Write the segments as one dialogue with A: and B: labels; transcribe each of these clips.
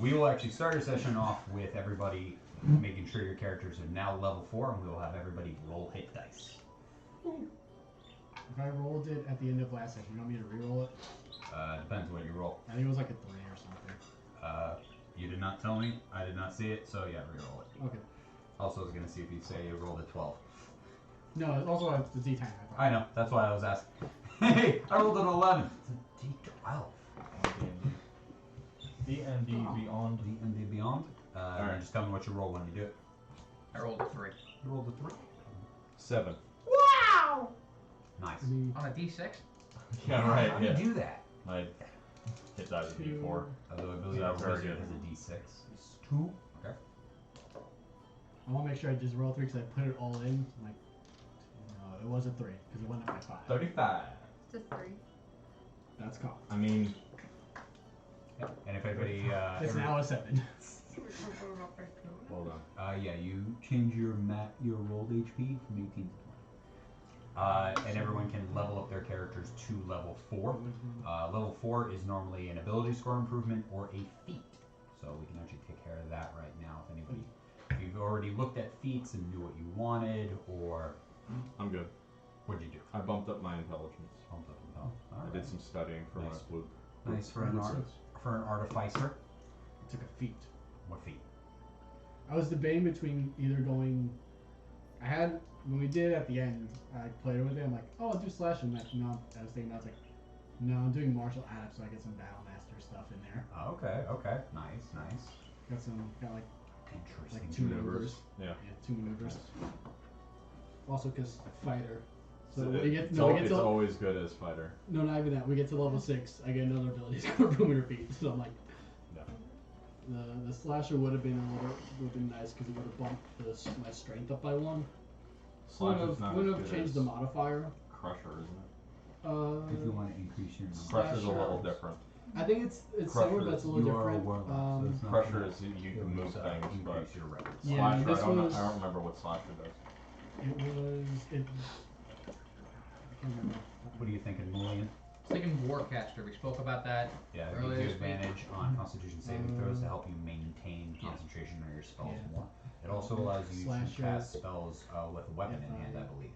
A: We will actually start our session off with everybody making sure your characters are now level 4, and we will have everybody roll hit dice.
B: If I rolled it at the end of last session, you want me to re-roll it?
A: Depends what you roll.
B: I think it was like a 3 or something.
A: You did not tell me. I did not see it, so yeah, re-roll it.
B: Okay.
A: Also, I was going to see if you say you rolled a 12.
B: No, it's also a D10.
A: I know. That's why I was asking. Hey, I rolled an 11. It's a D12.
C: D&D Beyond.
A: D&D Beyond. Alright, just tell me what you roll when you do it.
D: I rolled a 3.
A: You rolled a 3.
C: 7.
D: Wow!
A: Nice.
D: On a D6?
C: Yeah, right.
A: How do you do that?
C: My hit die is a D4.
A: Although I believe
C: Yeah,
A: a
C: very
A: wizard
C: good.
A: has a D6. It's 2. Okay.
B: I want to make sure I just roll 3 because I put it all in. I'm like, no, it was a 3 because it went up by 5.
C: 35.
E: It's a 3.
B: That's cocked.
C: I mean,
A: And if anybody...
B: It's now a 7.
C: hold on.
A: yeah, you change your rolled HP from 18 to 20. And everyone can level up their characters to level 4. Level 4 is normally an ability score improvement or a feat. So we can actually take care of that right now if you've already looked at feats and knew what you wanted, or...
C: I'm good.
A: What'd you do?
C: I bumped up my intelligence.
A: Bumped up and down.
C: I did some studying for
A: Nice.
C: my flute.
A: Nice for an artificer.
B: It took a feat.
A: What feat?
B: I was debating between either going. I had when we did it at the end. I played with it. I'm like, oh, I'll do slash, and like, no. I was thinking, I was like, no, I'm doing martial arts, so I get some battle master stuff in there.
A: Okay. Nice.
B: Got like
A: Interesting.
B: 2 maneuvers.
C: Yeah.
B: 2 maneuvers. Also, because fighter. So
C: So
B: we get
C: it's always good as fighter.
B: No, not even that. We get to level 6. I get another ability score improvement or feat. So I'm like,
C: Yeah.
B: the slasher would have been nice because it would have bumped my strength up by 1.
C: Slasher's not
B: Would
C: as
B: have
C: good
B: changed
C: as
B: the modifier.
C: Crusher, isn't it?
A: If you want to increase your number.
C: Crusher's a little different.
B: I think it's
C: Crusher
B: similar, but it's a little
A: You are a
B: different.
A: warlock, so it's not
C: Crusher
A: gonna-
C: is you
A: it'll
C: can move
A: just,
C: things, but
A: increase your records.
B: Yeah,
C: Slasher,
B: this
C: I don't
B: was-
C: remember what Slasher does.
B: I can't remember.
A: What are you thinking, Mulligan?
D: I was thinking Warcaster. We spoke about that.
A: Yeah, it
D: Earlier
A: gives you
D: this week.
A: advantage on Constitution saving throws to help you maintain concentration on your spells
B: Yeah.
A: more. It also allows you to
B: Slasher.
A: cast spells with a weapon in hand, I believe.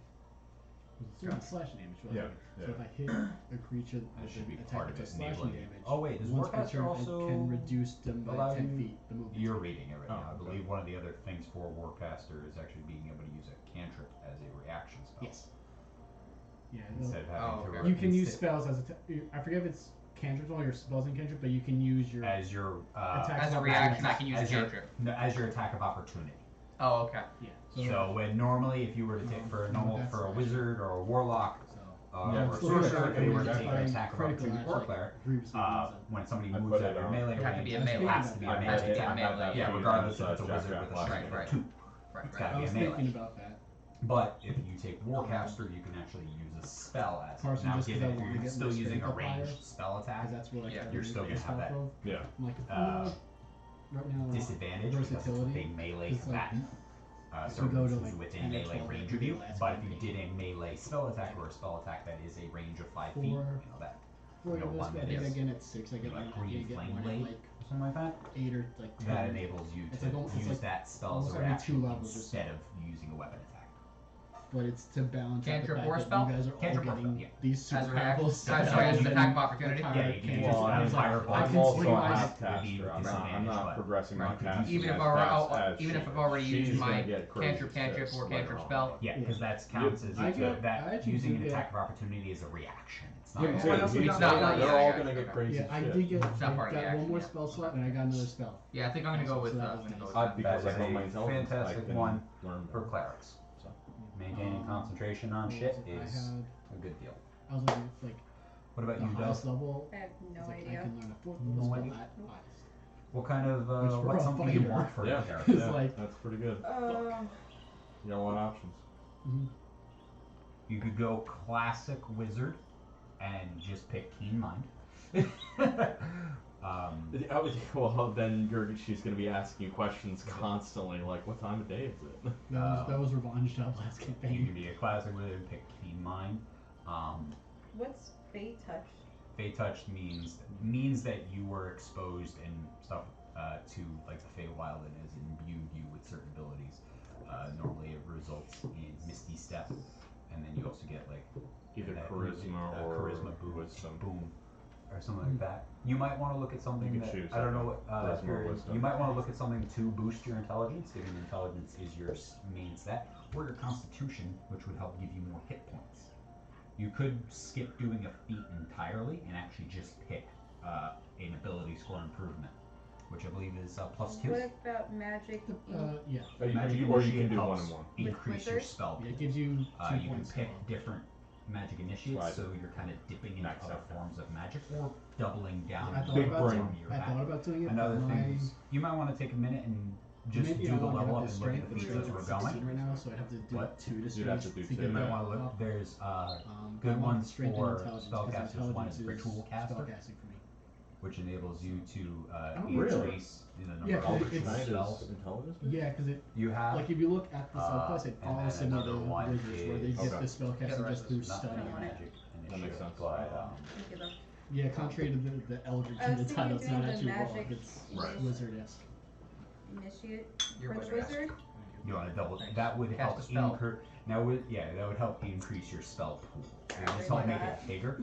B: It's not slash damage, wasn't
C: Yeah,
B: it? So
C: yeah.
B: if I hit a creature
A: That should be
B: with
A: part
B: attack
A: of
B: with
A: it,
B: slashing
A: enabling.
B: damage,
A: Oh wait, does
B: once per
A: Warcaster
B: turn,
A: also
B: it can reduce them by
A: allow
B: 10
A: you-
B: feet. The movement.
A: You're reading it right
C: Oh,
A: now. I
C: okay.
A: believe one of the other things for Warcaster is actually being able to use a cantrip as a reaction spell.
B: Yes. Yeah.
A: Instead of having to.
D: okay.
B: You can use spells as I forget if it's cantrips or your spells and cantrip, but you can use your
A: as your
B: attack
D: As a reaction, I can use a
A: as your,
D: cantrip.
A: no, as your attack of opportunity.
D: Oh, okay.
B: Yeah.
A: So when normally, if you were to take for a
B: that's
A: wizard or a warlock
B: So
C: Yeah,
A: or a
C: it's
A: sorcerer, if they were to
B: it's
A: take
B: like
A: an attack of
B: critical
A: opportunity or
B: action.
A: cleric,
B: previously
A: when somebody
C: I
A: moves
C: put
A: out
C: it
A: of
C: on.
A: melee
D: It has to
A: range,
D: be a
A: it
D: melee.
A: has to be a
C: I
A: melee.
D: Has to be a
A: attack.
D: melee.
A: Yeah, regardless if it's a wizard with a
C: Jack
A: strength
D: Black.
A: of 2.
D: Right.
A: It's gotta
B: I
A: be a
B: was
A: melee.
B: thinking about that.
A: But if you take Warcaster, you can actually use a spell as it.
B: Partially
A: Now,
B: just 'cause I
A: given if
B: wanna
A: you're
B: get
A: still
B: my
A: using a
B: strength up higher,
A: ranged spell attack,
B: Because that's what I
D: Yeah,
B: can
A: you're
B: use
A: still gonna
B: based
A: have
B: off
A: that,
B: of.
C: Yeah.
B: I'm like, right now,
A: disadvantage because it's
B: versatility
A: a melee
B: is like-
A: combatant.
B: if
A: So
B: we go to,
A: who's
B: like,
A: within
B: 10 or
A: melee
B: 12
A: range of you.
B: last
A: But if
B: game.
A: you did a melee spell attack or a spell attack that is a range of 5 feet,
B: For-
A: you know that.
B: For
A: You know,
B: this,
A: one
B: I
A: that
B: think
A: is
B: again at 6, I get
A: like
B: one.
A: green
B: I get
A: flame
B: one at
A: blade
B: like
A: or something like that.
B: 8 or like 10.
A: That enables you
B: It's
A: to
B: like almost- it's
A: use
B: like
A: that spell as
B: almost
A: a
B: every
A: reaction
B: 2 levels or
A: instead of using a weapon attack.
B: But it's to balance out the
D: Cantrip
B: fact
D: or
B: that
D: spell?
B: you guys are all
A: Cantrip or
B: getting
A: spell, yeah.
B: these
D: As
B: super
D: a reaction.
B: powerful
D: Sorry, as an attack of opportunity.
A: Yeah, you can
B: Yeah,
A: just
C: Well,
A: have
C: I'm,
A: fireball.
B: I
C: I'm
B: can
C: also
B: swing
C: a
B: my-
C: half
A: It'd be
C: caster. I'm
A: disadvantage,
C: not
A: but-
C: progressing my
A: Right.
C: casting
D: Even if
C: as
D: I've
C: fast
D: already,
C: as
D: even
C: she
D: if I've
C: is.
D: already
C: She's
D: used
C: gonna
D: my
C: get crazy
D: cantrip
C: stats
D: or
C: later
D: cantrip
C: on.
D: spell.
A: Yeah, because that counts as
B: I
A: that
B: actually
A: using
B: do
A: an
B: get-
A: attack of opportunity is a reaction. It's not.
B: Yeah,
A: a
B: but
C: Dude,
B: I also
C: he's
B: got-
C: not-
D: yeah,
C: they're
D: yeah,
C: all
D: yeah,
C: gonna
D: yeah.
C: get crazy
B: Yeah, I
C: shit.
B: did get
D: It's not part
B: I
D: of the
B: got one
D: action,
B: more
D: yeah.
B: spell slot and I got another spell.
D: Yeah, I think I'm gonna go with.
B: So that
D: I'm
B: was
D: gonna go with
B: nice.
D: that.
C: Because
A: That
C: I know
A: is
C: my
A: a
C: intelligence.
A: fantastic
C: I can
A: one
C: learn
A: for
C: better.
A: clerics. So maintaining concentration on
B: What
A: shit
B: was it?
A: is
B: I
A: a good deal.
B: was like
A: What about
B: the
A: you,
B: highest
A: Del?
B: level.
E: I have no
B: is, like, I
E: idea.
B: can learn a 4th
A: No
B: level spell
A: idea.
B: at highest.
A: What kind of
B: Which for
A: what's
B: a
A: something you
B: fighter-
A: want for
C: Yeah,
A: a character?
B: It's
C: yeah,
B: like-
C: that's pretty good.
E: Uh,
C: You got a lot of options.
B: Mhm.
A: You could go classic wizard and just pick keen mind.
C: Well, then she's going to be asking you questions constantly, like, what time of day is it?
B: That was Revenge job last
A: You
B: campaign.
A: can be a classic wizard and pick keen mind.
E: what's Fey Touch?
A: Fey touch means that you were exposed and stuff to like the Feywild and has imbued you with certain abilities. Normally it results in Misty Step, and then you also get like
C: Either
A: that
C: charisma or
A: charisma boom,
C: wisdom.
A: or something like that. You might want to look at something
C: You can
A: that
C: choose,
A: I don't know what
C: charisma or wisdom.
A: you might want to look at something to boost your intelligence, given intelligence is your main stat, or your constitution, which would help give you more hit points. You could skip doing a feat entirely and actually just pick an ability score improvement, which I believe is +2.
E: What about magic?
B: Yeah.
A: Magic
C: Or you
A: Initiate
C: can do
A: helps
C: 1 and 1.
A: increase your
E: wizard?
A: spell
B: Yeah,
A: pool.
B: it gives you 2
A: You can
B: points.
A: pick different magic initiates,
C: Right.
A: so you're kind of dipping into
C: Max
A: other
C: out.
A: forms of magic or doubling down
B: I
A: on
B: thought
C: Big
B: about
C: brain.
B: doing- I thought about doing it.
A: Another
B: but
A: thing
B: my-
A: is, you might want to take a minute and just
B: maybe
A: do
B: I
A: the
B: wanna get
A: level
B: up
A: up
B: to
A: and look at
B: strength,
A: the
B: but
A: features
B: strength
A: we're
B: is
A: going.
B: 16 right now, so I'd have to do
A: What?
B: 2 to
C: You'd have to
B: strength
C: do
B: to
C: two.
B: get
A: You might
B: that
A: want to look.
B: up.
A: There's
B: But I
A: good
B: want
A: ones
B: strength and
A: for
B: intelligence, 'cause
A: spellcasters. One is
B: intelligence
A: Ritual Caster,
B: spellcasting for me.
A: which enables you to
B: Oh, really?
A: increase the number
B: Yeah,
A: of
B: 'cause
A: ritual
B: it's-
A: spells
C: intelligence?
B: Yeah, because it
A: you have.
B: like if you look at the subclass, it
A: and
B: follows
A: then
B: similar to
A: another one
B: wizards, where they
A: is-
B: get
C: Okay.
B: the spellcasting
D: Yeah, the
B: just through
D: rest
A: not
B: studying.
E: I don't want it.
A: magic
C: That makes
A: initiative,
C: sense.
A: but
E: Thank you, though.
B: Yeah, contrary to the Eldritch
E: I
B: in
E: was
B: the
E: thinking
B: title,
E: of
B: it's not
E: doing the
B: actually
E: magic
B: warlock, it's
A: Right.
B: wizard, yes.
E: Initiate
D: You're
E: for the
D: wizard-esque.
E: wizard.
A: you want to double.
D: Thanks.
A: That would
D: Cast
A: help
D: a spell.
A: increase. Now, that would help increase your spell pool. It would
E: Alright,
A: just help
E: like
A: make
E: that.
A: it bigger.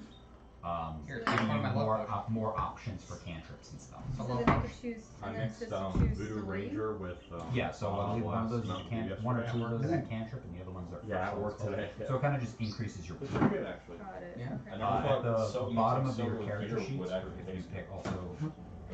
D: Here,
A: Giving
D: one
A: you
D: of my
A: more
D: luck
A: more options for cantrips and stuff.
E: So
D: Hello.
E: then I could choose,
C: I
E: and then it
C: mixed
E: says to choose
C: Voodoo
E: 3.
C: Ranger with
A: Yeah, so I believe one of those is a one or two of those is a
C: yesterday.
A: cantrip, and the other ones are
C: Yeah,
A: first
C: it worked
A: level
C: today.
A: spells. So it kind of just increases your
C: It's
A: pool.
C: pretty good actually.
E: Got it.
D: Yeah.
E: Okay.
C: I never thought
A: At the
C: so-
A: bottom
C: mixing
A: of your
C: soda with
A: character
C: beer
A: sheets,
C: would actually
A: if you
C: taste
A: pick
C: good.
A: also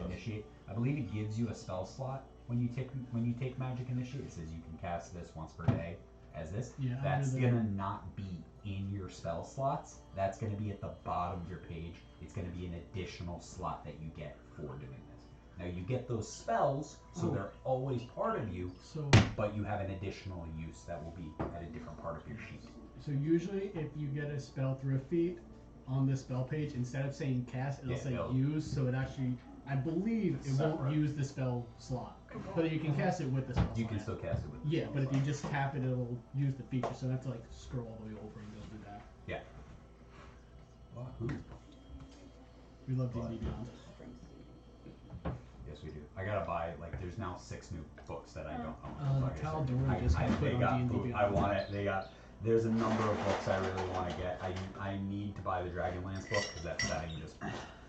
A: initiate, I believe it gives you a spell slot when you take magic initiate. It says you can cast this once per day as this.
B: Yeah,
A: That's
B: under the-
A: gonna not be in your spell slots. That's gonna be at the bottom of your page. It's gonna be an additional slot that you get for doing this. Now you get those spells, so
B: Oh.
A: they're always part of you,
B: So
A: but you have an additional use that will be at a different part of your sheet.
B: so usually if you get a spell through a feat on the spell page, instead of saying cast, it'll
A: Yeah,
B: say
A: it'll-
B: use, so it actually I believe it won't
C: Separate.
B: use the spell slot. But you can cast it with the spell
A: You
B: slot.
A: can still cast it with. the
B: Yeah,
A: spell
B: but if
A: slot.
B: you just tap it, it'll use the feature, so I have to like scroll all the way over and go through that.
A: Wahoo.
B: We love D&D
A: What?
B: Beyond.
A: Yes, we do. I gotta buy there's now 6 new books that I don't own.
B: Uh,
A: Like I
B: Tal
A: said,
B: Dora just got put
A: they
B: on
A: got
B: D&D
A: food.
B: Beyond.
A: I want it. They got. There's a number of books I really want to get. I need to buy the Dragonlance book because that setting just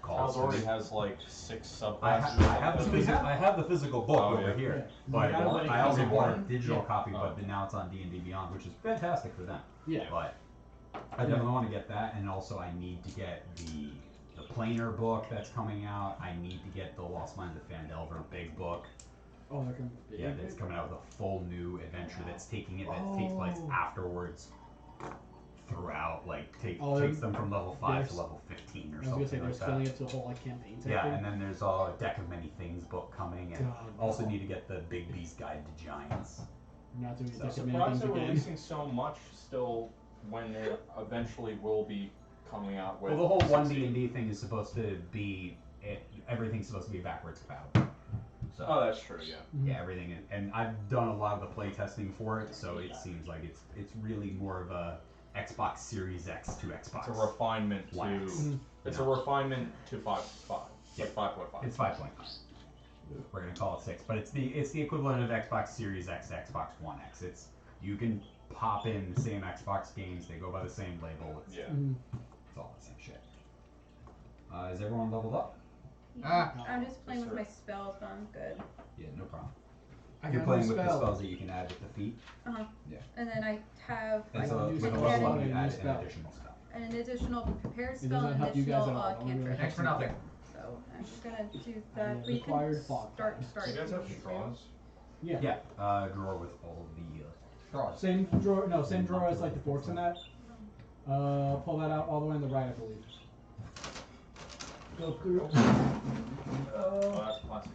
A: calls
C: Cal's
A: to
C: already
A: me.
C: has like 6 subclasses.
A: I have the
B: So we have-
A: I have the physical book
C: Oh,
A: over
C: yeah.
A: here,
B: Yeah.
A: but
B: We gotta let it
A: I also
B: use it
A: bought a
B: one.
A: digital
B: Yeah.
A: copy.
C: Oh.
A: But now it's on D&D Beyond, which is fantastic for them.
B: Yeah.
A: But I definitely want to get that, and also I need to get the planar book that's coming out. I need to get the Lost Minds of Phandelver big book.
B: Oh, they're coming.
A: Yeah, that's coming out with a full new adventure that's taking it that takes place
B: Oh.
A: afterwards throughout, like
B: Oh,
A: takes them from level 5 to
B: there's-
A: level 15 or
B: I was gonna say
A: something
B: they're
A: like
B: scaling
A: that.
B: it to a whole like campaign type
A: Yeah,
B: thing.
A: and then there's a Deck of Many Things book coming, and
B: God,
A: also
B: no.
A: need to get the Big Beast Guide to Giants.
B: I'm not doing
A: So-
B: it.
C: I'm
B: Deck of Many
C: surprised
B: Things
C: they're
B: again.
C: releasing so much still when it eventually will be coming out with.
A: Well, the whole
C: 16.
A: 1D&D thing is supposed to be everything's supposed to be backwards compatible. So
C: Oh, that's true. Yeah.
A: yeah, everything is, and I've done a lot of the play testing for it, so it seems like it's really more of a Xbox Series X to Xbox.
C: It's a refinement to.
A: One X.
B: Mhm.
C: It's a refinement to 5.5.
A: Yeah.
C: Like 5.5.
A: It's 5.5. We're gonna call it 6, but it's the equivalent of Xbox Series X to Xbox One X. It's you can pop in the same Xbox games, they go by the same label. It's,
C: Yeah.
B: Mhm.
A: it's all the same shit. Is everyone leveled up?
E: I'm just playing with my spells, but I'm good.
A: Yeah, no problem.
B: I
A: You're
B: got
A: playing
B: no
A: with the
B: spell.
A: spells that you can add with the feet.
E: And then I have
A: And
B: I
A: so
B: don't use
A: with a
B: spell
A: level
B: slot,
A: up,
B: I
A: you
B: use
A: add an
B: spell.
A: additional spell.
E: an additional prepared
B: It
E: spell
B: doesn't
E: and
B: help you guys
E: additional
B: at all. Don't
E: cantrip.
B: really
D: Thanks for nothing.
E: So I'm just gonna do
B: And
E: that.
B: the
E: We can
B: required fog
E: start.
B: times.
C: Do you guys have straws?
B: Yeah.
A: Yeah, drawer with all the.
D: Straws.
B: Same drawer. No, same drawer as like the forks in that. Pull that out all the way on the right, I believe. Go through.
C: Oh, that's plastic.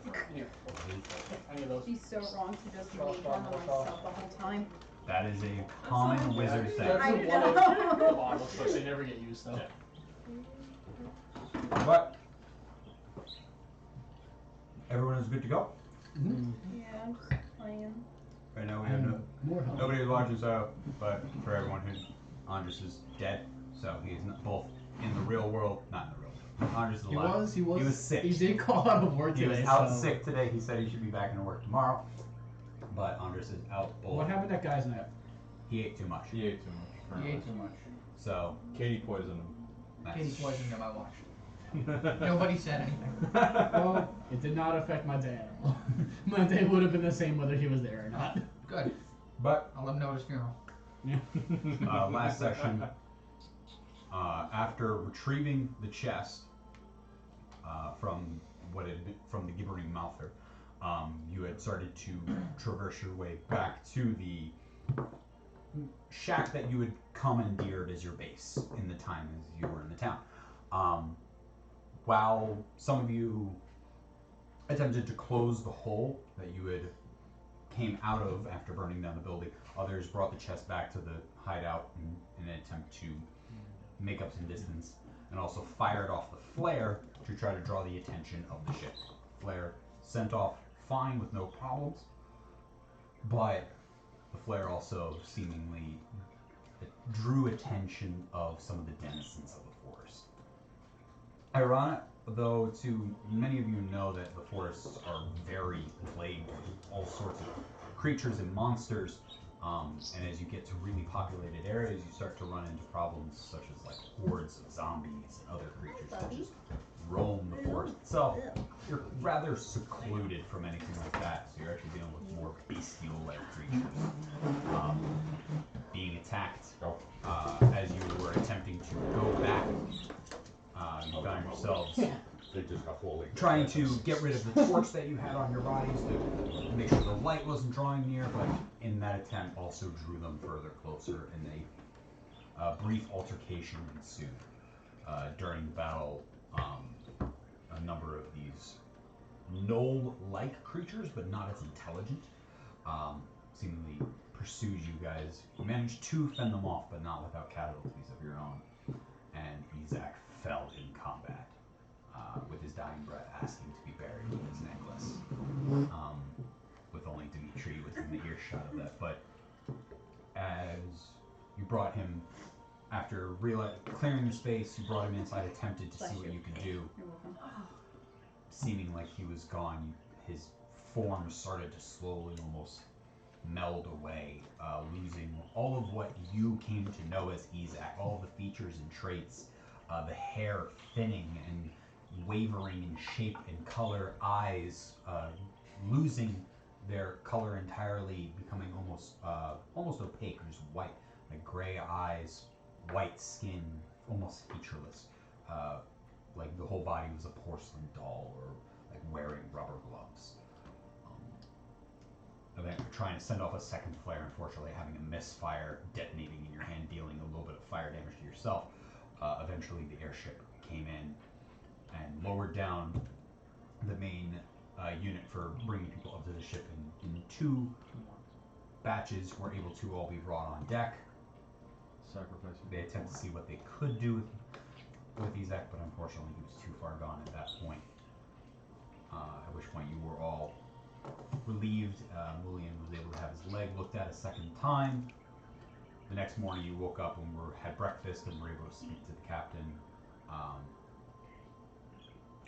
B: Any of those.
E: Be so wrong to just make one of myself the whole time.
A: That is a common wizard thing.
B: That's
E: I
B: the one
E: know.
B: at the bottom, but they never get used though.
A: But everyone is good to go.
E: Yeah, I'm just playing.
A: Right now we have no.
B: More help.
A: Nobody is watching, so, but for everyone who, Andres is dead, so he's both in the real world, not in the real world, Andres is
B: He
A: alive.
B: was.
A: He was sick.
B: He did call out of work
A: He
B: today.
A: was out
B: so.
A: sick today. He said he should be back into work tomorrow. But Andres is out.
B: What happened to that guy's nap?
A: He ate too much.
C: He ate too much.
D: He ate too much.
A: So
C: Katie poisoned him.
A: that's
D: Katie poisoned him. I watched. Nobody said anything.
B: Well, it did not affect my day at all. My day would have been the same whether he was there or not.
D: Good.
A: But
D: I'll let him know at his funeral.
A: last session, after retrieving the chest from from the gibbering mouther, you had started to traverse your way back to the shack that you had commandeered as your base in the time as you were in the town. While some of you attempted to close the hole that you had came out of after burning down the building, others brought the chest back to the hideout in an attempt to make up some distance, and also fired off the flare to try to draw the attention of the ship. Flare sent off fine with no problems, but the flare also seemingly drew attention of some of the denizens of the forest. Ironic, though, to many of you know that the forests are very plagued with all sorts of creatures and monsters, and as you get to really populated areas, you start to run into problems such as like hordes of zombies and other creatures that just roam the forest itself. You're rather secluded from anything like that, so you're actually dealing with more bestial-like creatures. Being attacked as you were attempting to go back, you found yourselves
F: They just got fully
A: trying to get rid of the torch that you had on your bodies to make sure the light wasn't drawing near, but in that attempt also drew them further closer, and a brief altercation ensued. During the battle, a number of these gnoll-like creatures, but not as intelligent, seemingly pursued you guys. You managed to fend them off, but not without casualties of your own. And Isaac fell in combat, with his dying breath asking to be buried with his necklace. With only Dimitri within the earshot of that. But as you brought him, after clearing the space, you brought him inside, attempted to see what you could do.
E: You're welcome.
A: Seeming like he was gone, his form started to slowly almost meld away, losing all of what you came to know as Isaac, all of the features and traits, the hair thinning and wavering in shape and color, eyes losing their color entirely, becoming almost opaque, or just white, like gray eyes, white skin, almost featureless, like the whole body was a porcelain doll or like wearing rubber gloves. Eventually trying to send off a second flare, unfortunately having a misfire, detonating in your hand, dealing a little bit of fire damage to yourself. Eventually the airship came in and lowered down the main unit for bringing people up to the ship in two batches were able to all be brought on deck.
C: Sacrificing.
A: They attempt to see what they could do with Isaac, but unfortunately he was too far gone at that point. At which point you were all relieved. Mulian was able to have his leg looked at a second time. The next morning you woke up and had breakfast and were able to speak to the captain.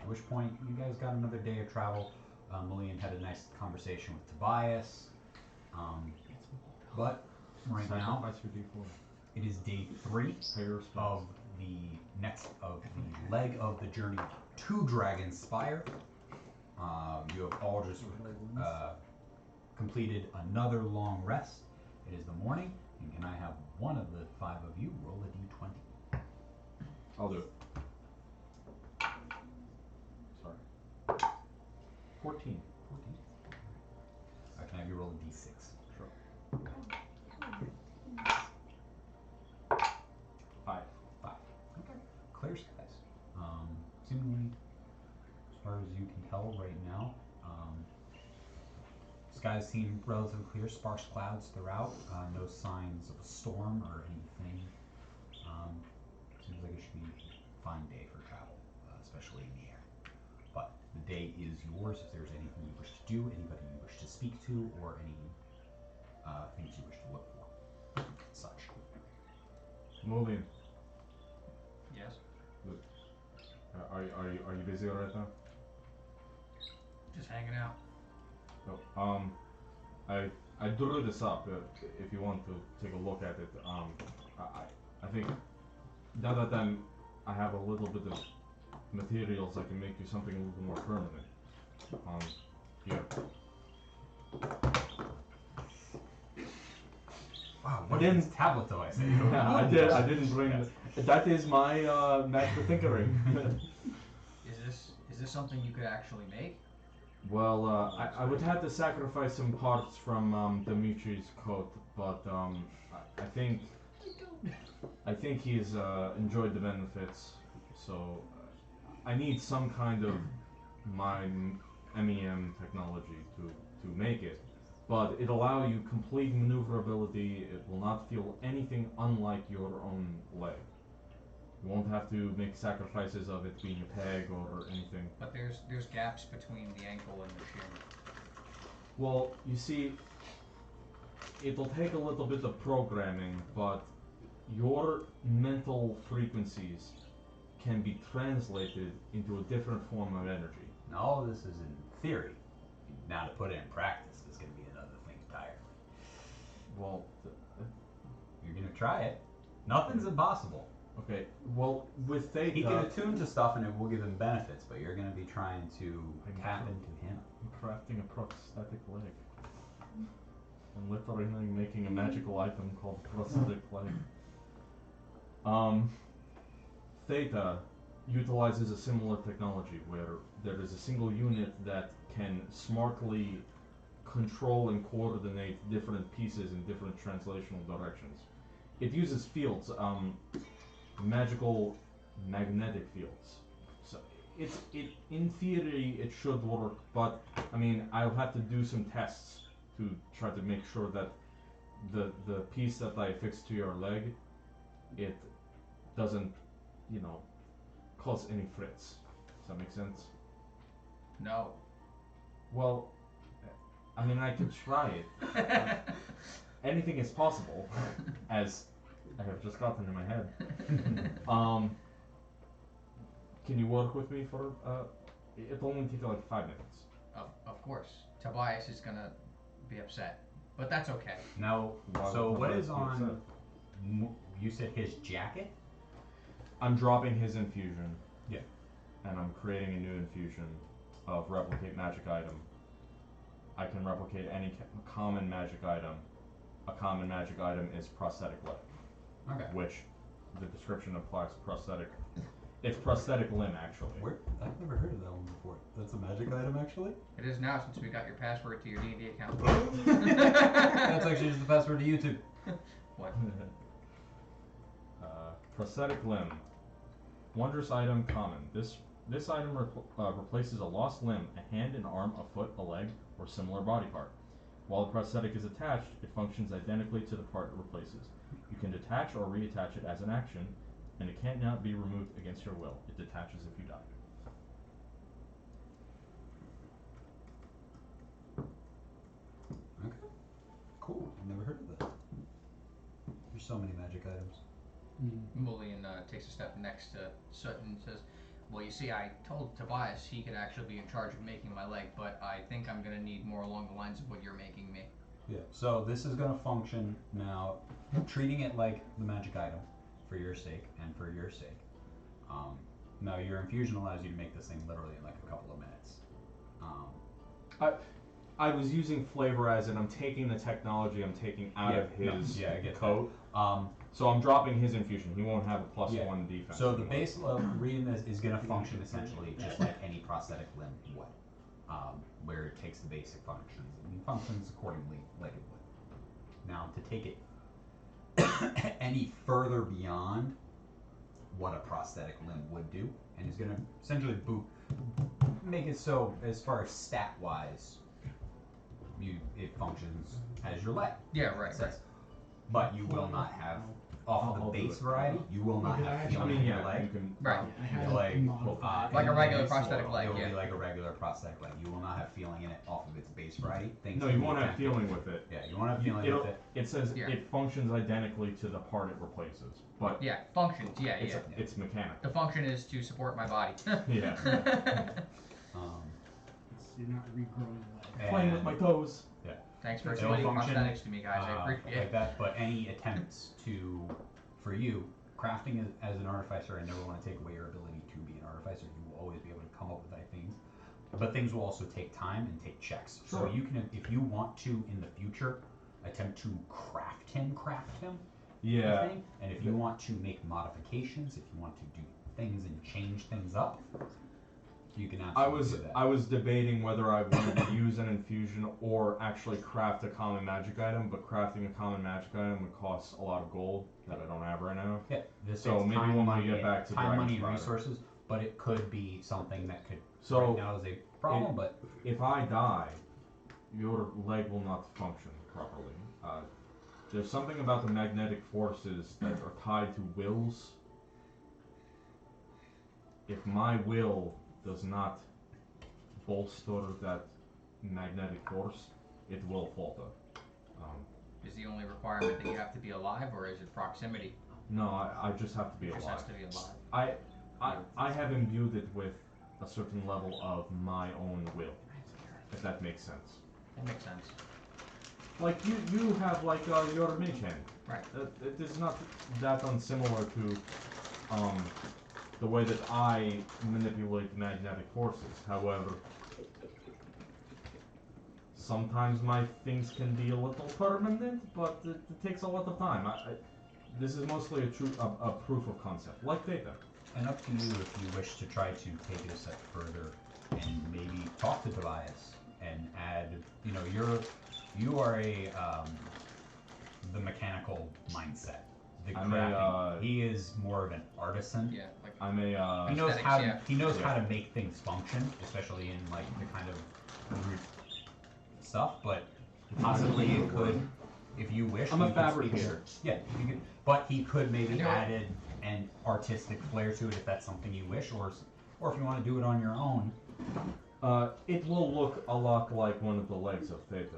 A: At which point you guys got another day of travel. Mulian had a nice conversation with Tobias. But right now
C: Sacrifice your D4.
A: it is day 3
C: Pay your respects.
A: of the leg of the journey to Dragon Spire. You have all just completed another long rest. It is the morning, and can I have one of the 5 of you roll a d20?
C: I'll do it. Sorry. 14.
A: 14. Can I have you roll a d6?
C: Sure. 5.
A: 5. Okay. Clear skies. Seemingly, as far as you can tell right now, skies seem relatively clear, sparse clouds throughout, no signs of a storm or anything. Seems like it should be a fine day for travel, especially in the air. But the day is yours. If there's anything you wish to do, anybody you wish to speak to, or any things you wish to look for, such.
C: Mulian.
D: Yes.
C: Are you busy right now?
D: Just hanging out.
C: No. I drew this up. If you want to take a look at it. I think now that I have a little bit of materials, I can make you something a little more permanent. Here.
A: Wow, what is this tablet device?
C: Yeah, I didn't bring.
A: Yes.
C: That is my master tinkering.
D: Is this something you could actually make?
C: Well, I would have to sacrifice some parts from Dimitri's coat, but I think he's enjoyed the benefits. So I need some kind of my MEM technology to make it. But it allow you complete maneuverability. It will not feel anything unlike your own leg. You won't have to make sacrifices of it being a peg or anything.
D: But there's gaps between the ankle and the shin.
C: Well, you see, it'll take a little bit of programming, but your mental frequencies can be translated into a different form of energy.
A: And all of this is in theory. Now to put it in practice is going to be another thing entirely.
C: Well,
A: You're going to try it. Nothing's impossible.
C: okay. Well, with Theta,
A: He can attune to stuff and it will give him benefits, but you're going to be trying to tap into him.
C: I'm crafting a prosthetic leg. I'm literally making a magical item called prosthetic leg. Theta utilizes a similar technology where there is a single unit that can smartly control and coordinate different pieces in different translational directions. It uses fields, magical magnetic fields. So in theory it should work, but I mean I'll have to do some tests to try to make sure that the piece that I affixed to your leg, it doesn't, cause any frits. Does that make sense?
D: No.
C: Well, I mean I could try it. Anything is possible, as I have just gotten in my head. Can you work with me for? It'll only take like 5 minutes.
D: Of course. Tobias is gonna be upset, but that's okay.
A: Now,
C: Why
A: so
C: would
A: what
C: Tobias
A: is
C: be
A: on?
C: upset?
A: You said his jacket?
C: I'm dropping his infusion.
A: Yeah.
C: And I'm creating a new infusion of replicate magic item. I can replicate any common magic item. A common magic item is prosthetic leg,
A: Okay.
C: which the description applies to prosthetic. It's prosthetic limb, actually.
A: Where? I've never heard of that one before. That's a magic item, actually.
D: It is now since we got your password to your D&D account.
A: That's actually just the password to YouTube.
D: What?
C: Prosthetic limb. Wondrous item, common. This item replaces a lost limb, a hand, an arm, a foot, a leg, or similar body part. While the prosthetic is attached, it functions identically to the part it replaces. You can detach or reattach it as an action, and it cannot be removed against your will. It detaches if you die.
A: Okay. Cool. I've never heard of that. There's so many magic items.
D: Mullion takes a step next to Sutton and says, well, you see, I told Tobias he could actually be in charge of making my leg, but I think I'm going to need more along the lines of what you're making me.
A: Yeah. So this is gonna function now, treating it like the magic item, for your sake and for your sake. Now your infusion allows you to make this thing literally in like a couple of minutes.
C: I was using flavor as in I'm taking the technology I'm taking out of his
A: I get
C: coat.
A: that.
C: So I'm dropping his infusion. He won't have a plus
A: Yeah.
C: 1 defense.
A: So the
C: anymore.
A: base level reading this is going to function essentially just like any prosthetic limb would, where it takes the basic functions and functions accordingly like it would. Now to take it any further beyond what a prosthetic limb would do, and is going to essentially make it so as far as stat wise, it functions as your leg.
D: Yeah, right.
A: But you will not have off of
C: I'll
A: the
C: do
A: base
C: it.
A: variety, you will not
B: Okay, I
A: have
B: actually-
A: feeling
C: I mean,
A: in your
C: yeah,
A: leg.
C: you can.
D: Right.
B: I had
A: Like,
B: it modified.
D: Like a regular
A: and
D: prosthetic leg,
A: It will
D: yeah.
A: be like a regular prosthetic leg. You will not have feeling in it off of its base variety. Things
C: No,
A: can
C: you
A: be
C: won't have
A: affected.
C: feeling with it.
A: Yeah, you won't have feeling
C: It'll-
A: with it.
C: It says
D: Yeah.
C: it functions identically to the part it replaces, but
D: Yeah, functions. Yeah,
C: it's
D: yeah.
C: it's mechanical.
D: The function is to support my body.
C: Yeah.
B: You're not regrowing the leg.
C: Playing with my toes.
D: Thanks for
A: It'll
D: explaining
A: function,
D: prosthetics to me, guys. I appreciate
A: like
D: it.
A: that. But any attempts for you, crafting as an artificer, I never want to take away your ability to be an artificer. You will always be able to come up with things, but things will also take time and take checks.
C: Sure.
A: So you can, if you want to in the future, attempt to craft him.
C: Yeah.
A: the thing, and if you want to make modifications, if you want to do things and change things up, you can absolutely do that.
C: I was debating whether I wanted to use an infusion or actually craft a common magic item, but crafting a common magic item would cost a lot of gold that I don't have right now.
A: Yeah, this
C: So
A: takes
C: maybe
A: time,
C: when we
A: money,
C: get back to
A: time,
C: Dragon
A: money, and
C: Spire.
A: resources, but it could be something that could
C: So
A: right now is a problem. But
C: if I die, your leg will not function properly. There's something about the magnetic forces that are tied to wills. If my will does not bolster that magnetic force, it will falter.
D: Is the only requirement that you have to be alive, or is it proximity?
C: No, I just have to be
D: It just
C: alive.
D: has to be alive.
C: I have imbued it with a certain level of my own will, if that makes sense.
D: That makes sense.
C: Like you have like your mage hand.
D: Right.
C: It is not that unsimilar to the way that I manipulate magnetic forces. However, sometimes my things can be a little permanent, but it takes a lot of time. This is mostly a proof of concept, like data.
A: and up to you if you wish to try to take it a step further and maybe talk to Tobias and add. You know, you are the mechanical mindset. The crafting. He is more of an artisan.
D: Yeah, like
C: I may
A: He knows
D: Aesthetics,
A: how
D: yeah.
A: he knows how to make things function, especially in like the kind of root stuff. But possibly it could, if you wish.
C: I'm a
A: you could speak
C: fabricator.
A: Yeah, you could, but he could maybe
D: Yeah.
A: added an artistic flair to it if that's something you wish, or if you want to do it on your own.
C: it will look a lot like one of the legs of Theta.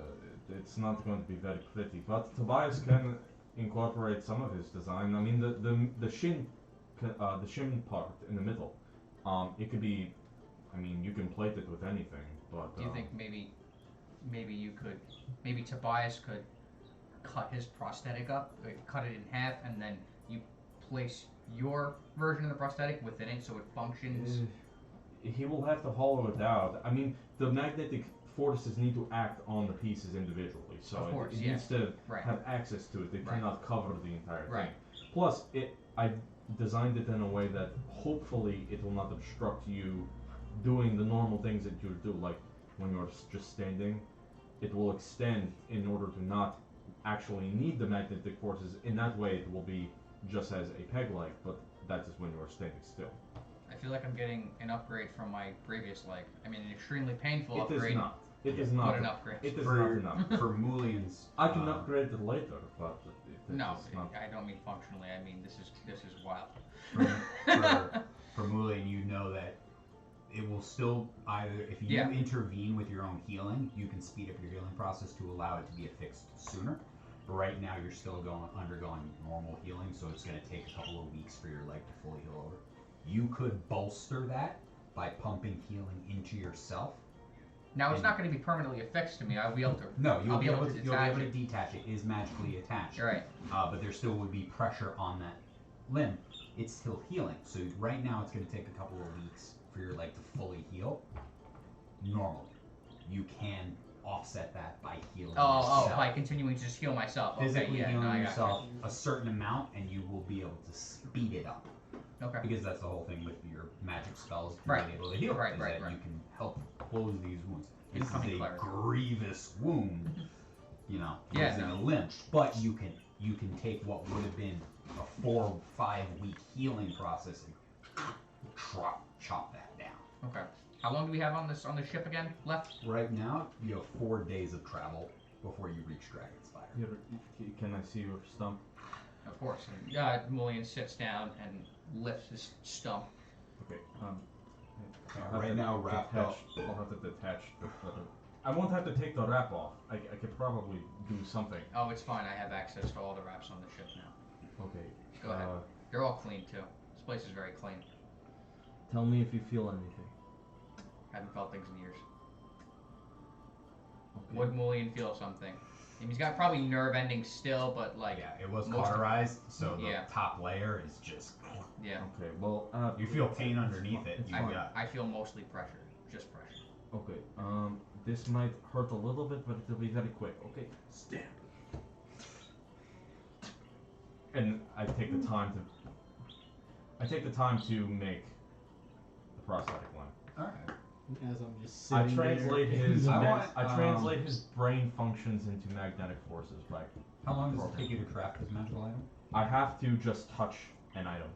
C: It's not going to be very pretty, but Tobias can incorporate some of his design. I mean, the shin part in the middle, it could be. I mean, you can plate it with anything, but.
D: do you think maybe Tobias could cut his prosthetic up, cut it in half, and then you place your version of the prosthetic within it so it functions?
C: He will have to hollow it out. I mean, the magnetic forces need to act on the pieces individually, so
D: Of course,
C: it
D: yeah.
C: needs to
D: Right.
C: have access to it. It
D: Right.
C: cannot cover the entire
D: Right.
C: thing. Plus, I designed it in a way that hopefully it will not obstruct you doing the normal things that you do, like when you're just standing. It will extend in order to not actually need the magnetic forces. In that way, it will be just as a peg leg, but that is when you are standing still.
D: I feel like I'm getting an upgrade from my previous leg. I mean, an extremely painful
C: It
D: upgrade.
C: is not. It is
D: But
C: not.
D: an upgrade.
C: It is
A: For-
C: not enough.
A: For Mulian's,
C: I can upgrade it later, but it
D: No,
C: is not.
D: I don't mean functionally. I mean this is wild.
A: for Mulian, you know that it will still either if you
D: Yeah.
A: intervene with your own healing, you can speed up your healing process to allow it to be affixed sooner. But right now, you're still undergoing normal healing, so it's going to take a couple of weeks for your leg to fully heal over. You could bolster that by pumping healing into yourself.
D: Now it's not going to be permanently affixed to me. I'll be able to.
A: No, you'll
D: I'll
A: be able to
D: detach it.
A: detach it. It is magically attached.
D: You're right.
A: But there still would be pressure on that limb. It's still healing. So right now it's going to take a couple of weeks for your leg to fully heal. Normally, you can offset that by healing yourself.
D: By continuing to just heal myself.
A: Physically
D: okay, yeah,
A: healing
D: no, I got
A: yourself a certain amount, and you will be able to speed it up.
D: you. Okay.
A: Because that's the whole thing with your magic spells
D: Right.
A: being able to heal.
D: Right,
A: is
D: right,
A: that
D: right.
A: you can help close these wounds. This is
D: Incoming
A: a
D: clarity.
A: grievous wound, you know,
D: Yeah,
A: losing
D: no.
A: a limb. But you can take what would have been a 4 or 5 week healing process and chop that down.
D: Okay. How long do we have on the ship again left?
A: Right now, you have 4 days of travel before you reach Dragon Spire.
C: Here, can I see your stump?
D: Of course. And Mulian sits down and lifts his stump.
C: Okay.
A: Yeah, right now wrapped up.
C: I'll have to detach the. I won't have to take the wrap off. I could probably do something.
D: Oh, it's fine. I have access to all the wraps on the ship now.
C: Okay.
D: Go ahead. They're all clean too. This place is very clean.
C: Tell me if you feel anything.
D: Haven't felt things in years.
C: Okay.
D: Would Mulian feel something? I mean, he's got probably nerve endings still, but like.
A: Yeah, it was
D: most of-
A: cauterized, so the
D: Yeah.
A: top layer is just.
D: Yeah.
C: Okay. Well.
A: You feel pain underneath it.
C: It's
A: You
C: fine.
A: got.
D: I feel mostly pressure. Just pressure.
C: Okay. This might hurt a little bit, but it'll be very quick. Okay. Stand. And I take the time to make the prosthetic one.
A: All right.
B: As I'm just
C: I
B: sitting
C: translate
B: there.
C: his
A: I
C: ma-
A: want,
C: I translate his brain functions into magnetic forces by
A: How long does it take you to craft this magical item?
C: I have to just touch an item.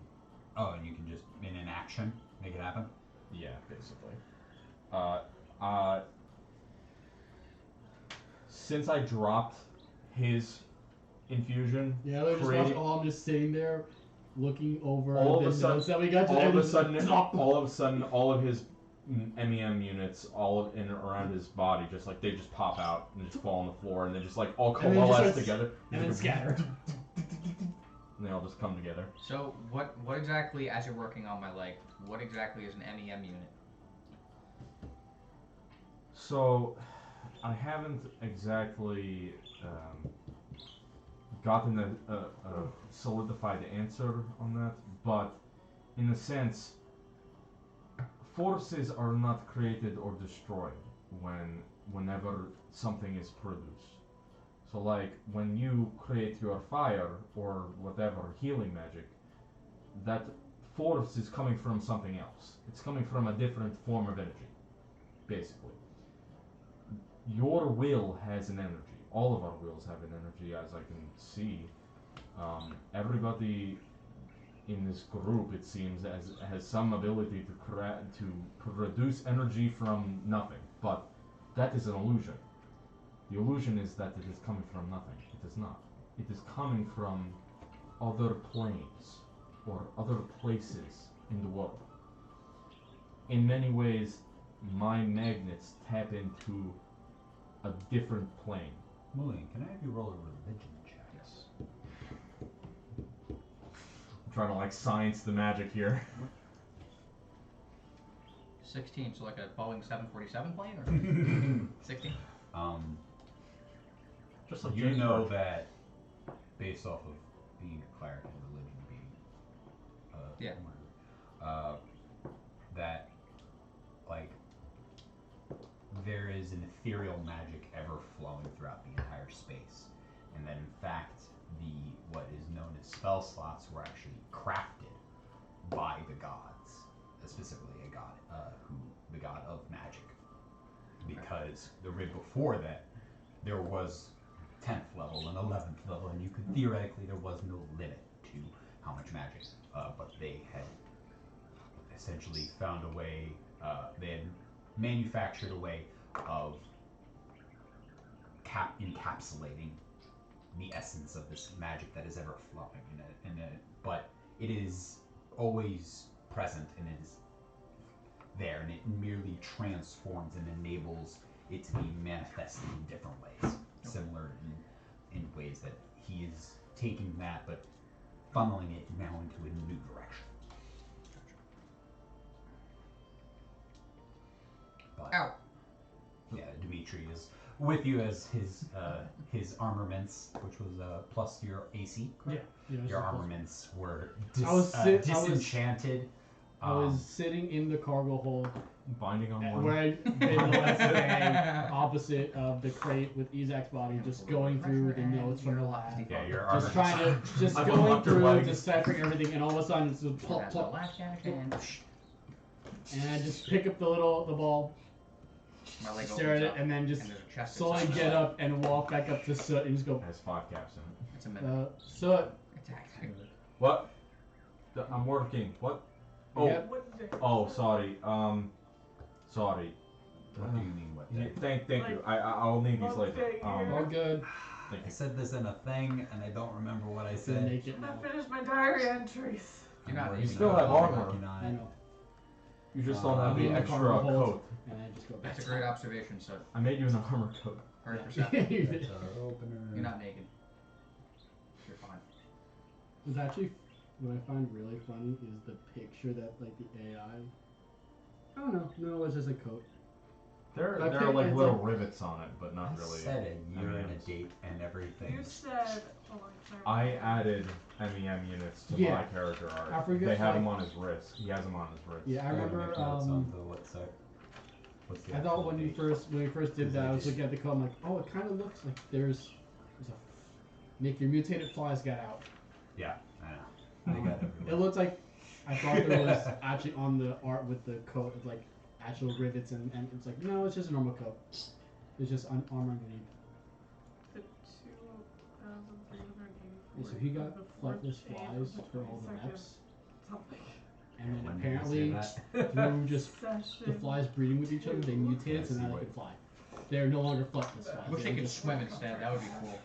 A: Oh, and you can just in an action make it happen.
C: Yeah, basically. Since I dropped his infusion,
B: Yeah, like just watch,
C: creating-
B: I'm just sitting there, looking over
C: All of
B: the
C: a sudden-
B: notes that we got.
C: all of a
B: just
C: sudden,
B: plop.
C: all of his MEM units, all of in and around his body, just like they just pop out and just fall on the floor, and they just like all
B: And then just
C: coalesce
B: starts-
C: together,
B: and then scatter.
C: and they all just come together.
D: So what exactly, as you're working on my leg, what exactly is an MEM unit?
C: So, I haven't exactly gotten a solidified answer on that, but in a sense, forces are not created or destroyed whenever something is produced. So, like when you create your fire or whatever healing magic, that force is coming from something else. It's coming from a different form of energy, basically. Your will has an energy. All of our wills have an energy, as I can see. Everybody in this group, it seems, has some ability to produce energy from nothing. But that is an illusion. The illusion is that it is coming from nothing. It is not. It is coming from other planes or other places in the world. In many ways, my magnets tap into a different plane.
A: Mulian, can I have you roll a religion check?
D: Yes.
C: I'm trying to like science the magic here.
D: 16, so like a Boeing 747 plane, or 16?
C: Just like
A: You
C: James
A: know
C: Bond.
A: that based off of being a cleric and religion being
D: Yeah.
A: that like there is an ethereal magic ever flowing throughout the entire space, and that in fact the what is known as spell slots were actually crafted by the gods, specifically a god the god of magic, because the rig before that there was 10th level and 11th level, and you could theoretically there was no limit to how much magic, but they had essentially found a way, they had manufactured a way of encapsulating the essence of this magic that is ever flowing but it is always present and it is there, and it merely transforms and enables it to be manifested in different ways, similar in ways that he is taking that but funneling it now into a new direction. But,
D: Ow!
A: yeah, Dimitri is with you as his armaments, which was plus your AC. Correct?
B: Yeah,
A: Your armaments were
B: I was
A: disenchanted.
B: I was sitting in the cargo hold
C: Binding on one.
B: where I made the last day, opposite of the crate with Izak's body, just going through the notes from the lab.
A: Yeah, your
B: Just
A: armaments.
B: trying to,
C: I've
B: going
C: unlocked your
B: through,
C: legs.
B: deciphering everything, and all of a sudden it's just plop,
D: That's the
B: plop,
D: last damage and
B: and I just pick up the ball,
D: my leg
B: stare at
D: opens
B: it,
D: up,
B: and then just
D: and there's a chest
B: slowly
D: inside my
B: get
D: leg.
B: up and walk back up to Soot and just go,
C: It has 5 caps in it.
D: It's a minute.
B: Soot.
D: Attack.
C: What? I'm working. What? Oh.
B: Yep.
C: Oh, sorry. Sorry.
A: What do you mean? What?
C: Yeah, thank you. I'll need these later.
B: All good.
A: I said this in a thing, and I don't remember what I
B: To
A: said.
B: make it
F: I
B: now.
F: finished my diary entries.
D: You're not
A: Working
D: you
C: still
A: on
C: have
A: it,
C: armor.
A: working on
B: I
A: it.
B: know.
C: You just don't have
B: Be
C: the
B: in the
C: extra
B: cargo hold.
C: coat.
B: And I just go back.
D: That's a great observation, sir.
C: I made you an armor coat.
D: 100%.
A: That's our opener.
D: You're not naked. You're fine.
B: It's actually what I find really funny is the picture that like the AI. I don't know. No, it's just a coat.
C: There
B: I
C: are
B: think
C: like
B: it's
C: little
B: like-
C: rivets on it, but not
A: I
C: really.
A: said a year and a
C: MEMs.
A: date and everything.
F: You said. Hold on, can
C: I
F: remember?
C: added MEM units to
B: Yeah.
C: my character art.
B: I forget,
C: They have
B: like-
C: him on his wrist. He has him on his wrist.
B: Yeah, I
A: gotta
B: remember.
A: make notes onto what sec. What's the
B: I thought
A: actual
B: when
A: date.
B: we first did
A: Is
B: that,
A: it
B: I was
A: just-
B: looking at the code. I'm like, oh, it kind of looks like there's a make your mutated flies got out.
A: Yeah, I know. They got
B: It
A: everywhere.
B: looked like I thought there was actually on the art with the coat, it's like actual rivets and it's like no, it's just a normal coat. It's just armor underneath.
F: The 2,384.
B: Yeah, so he got
F: of the fourth
B: flightless
F: day of
B: flies
F: the
B: for all the
F: 22nd
B: reps,
F: Something.
B: and then
A: When did you
B: apparently
A: say that?
B: through just the
F: Session.
B: flies breeding with each other, they mutated, so
A: Yeah,
B: now
A: see
B: they can fly. They're no longer flightless flies.
D: Wish they
B: They're
D: could
B: just-
D: swim instead. That would be cool.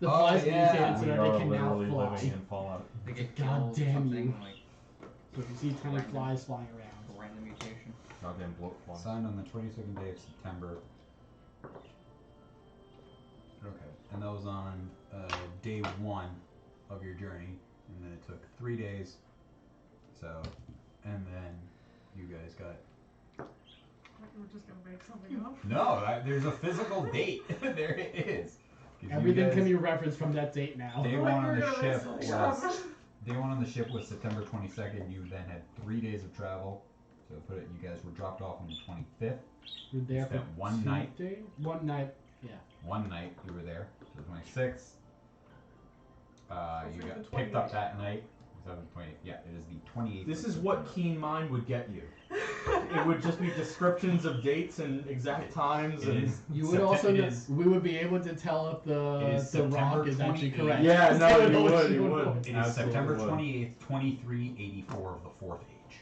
B: The
A: Oh,
B: flies
A: yeah.
B: mutated so
C: We
B: that
C: are
B: they can now
C: literally
B: fly.
C: living in Fallout.
D: They get
B: God
D: killed or
B: damn
D: something.
B: you.
D: Like
B: So if you see tiny
D: Random.
B: flies flying around,
D: random mutation.
C: Goddamn bloat fly.
A: Signed on the 22nd day of September. Okay, and that was on day 1 of your journey, and then it took 3 days. So, and then you guys got.
F: I thought you were just gonna make something up.
A: No, there's a physical date. There it is. 'Cause you
B: everything
A: guys-
B: can be referenced from that date now.
A: Day
F: I thought
A: one
F: you
A: on
F: were
A: the
F: gonna make
A: ship
F: something
A: was
F: up.
A: day 1 on the ship was September 22nd. You then had 3 days of travel. So put it. You guys were dropped off on the 25th.
B: You're there for
A: spent one
B: 2
A: night.
B: days? One night.
A: One night you were there. So the 26th. You
F: So
A: got
F: it's the
A: picked up
F: 28th.
A: that night. 20, yeah, it is the 28th.
C: This
A: of
C: is what
A: September.
C: Keen Mind would get you. It would just be descriptions of dates and exact times
A: It
C: and.
A: is
B: You would
A: Septe-
B: also
A: it
B: know,
A: is-
B: we would be able to tell if
A: It
B: the
A: is
B: rock
A: September
B: is actually
A: 28th.
B: correct.
C: Yeah,
B: Because
C: no,
B: they would
C: you
B: know what
C: would,
B: she
C: you
B: would
C: would.
B: know.
A: It is
C: Absolutely
A: September
C: would.
A: 28th, 2384 of the Fourth Age.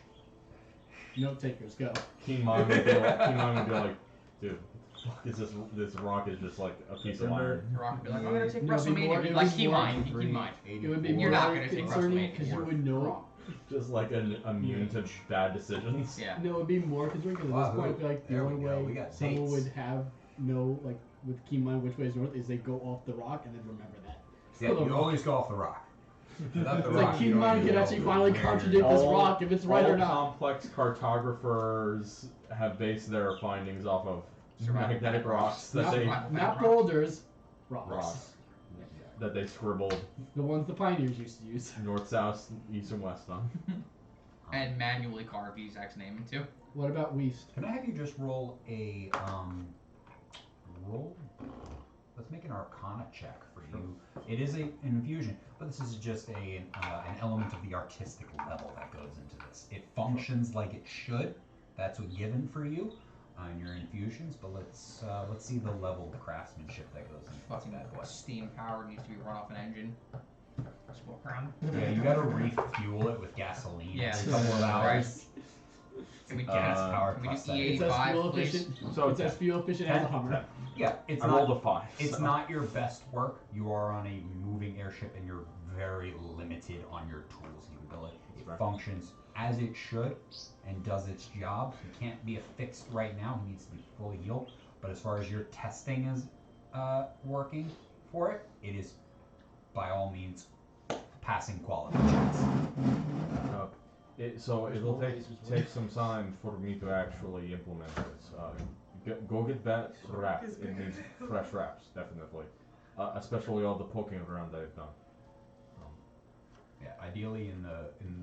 B: Note takers, go.
C: Keen Mind would be like, dude, what the fuck is this rock is just like a piece of iron.
D: The Rock would be like, I'm gonna take
B: No, it'd be more-
D: WrestleMania. You'd be
B: it'd
D: like,
B: be
D: keep
B: more
D: mine, keep mine.
B: It would be
D: You're
B: more
D: not gonna take
B: concerning
D: WrestleMania.
B: because you
D: You're
B: would know.
D: wrong.
C: Just like an immune to bad decisions.
D: Yeah.
B: No, it'd be more concerning because at
A: Wow,
B: this point, it'd be like the
A: there we
B: only
A: go.
B: way
A: We got
B: someone
A: dates.
B: would have know, like with key mind which way is north, is they go off the rock and then remember that.
A: Yeah,
B: For the
A: you
B: rock.
A: always go off the rock. Without the
B: It's
A: rock,
B: like
A: you
B: key
A: don't
B: mind
A: even
B: can
A: know
B: actually finally
A: where
B: contradict
A: you're
B: this
C: All-
B: rock if it's right
C: all
B: or not.
C: complex cartographers have based their findings off of
D: Surviving
C: magnetic rocks that
B: Not,
C: they
D: Survival
B: not
D: rocks.
B: boulders, rocks.
C: rocks that they scribbled
B: The ones the pioneers used to use.
C: north, south, east, and west on.
D: And manually carve Isak's name into.
B: What about Weast?
A: Can I have you just roll a roll? Let's make an Arcana check for you. It is an infusion, but this is just an element of the artistic level that goes into this. It functions like it should. That's what's given for you in your infusions. But let's see the level of craftsmanship that goes into this
D: Fucking
A: bad boy.
D: steam power needs to be run off an engine. Just walk around.
A: Yeah, you gotta refuel it with gasoline
D: Yeah.
A: every couple of hours.
D: Can we
C: Uh,
D: get
A: power
D: Can we
A: plus
D: do
A: that.
B: It's as
D: E85,
B: fuel
D: please?
B: efficient.
C: So
B: It's as fuel efficient as a Hummer.
A: Yeah, it's
C: I
A: not.
C: rolled a 5.
A: It's
C: so.
A: not your best work. You are on a moving airship and you're very limited on your tools capability. It
C: Right.
A: functions as it should and does its job. He can't be affixed right now. He needs to be fully healed. But as far as your testing is working for it, it is by all means passing quality checks.
C: So it'll take some time for me to actually implement this. Go get that wrap. It needs fresh wraps, definitely. Especially all the poking around that I've done.
A: Yeah, ideally in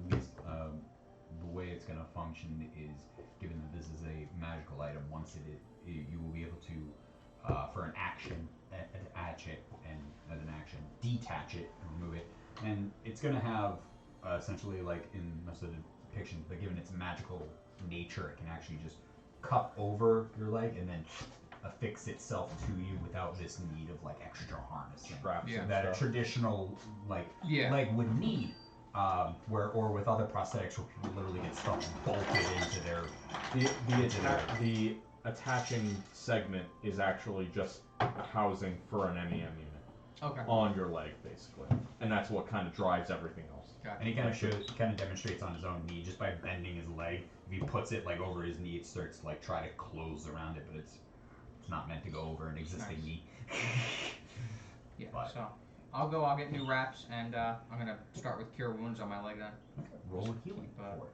A: these, the way it's going to function is, given that this is a magical item, once you will be able to, for an action, attach it, and as an action, detach it and remove it. And it's going to have, essentially, like in most of the depictions, but given its magical nature, it can actually just cut over your leg and then affix itself to you without this need of like extra harnessing
C: Straps
D: Yeah.
C: and
A: that a
C: stuff.
A: traditional like
D: Yeah.
A: leg would need. Or with other prosthetics where people literally get stuff bolted into their
C: The attaching segment is actually just a housing for an MEM unit.
D: Okay.
C: on your leg, basically, and that's what kind of drives everything else.
D: Gotcha.
A: And he kind of demonstrates on his own knee just by bending his leg. If he puts it like over his knee, it starts to like try to close around it, but it's not meant to go over an existing
D: Nice.
A: knee.
D: Yeah.
A: But-
D: So I'll go. I'll get new wraps, and I'm gonna start with cure wounds on my leg then.
A: Okay. Roll a healing
D: Keep,
A: for it.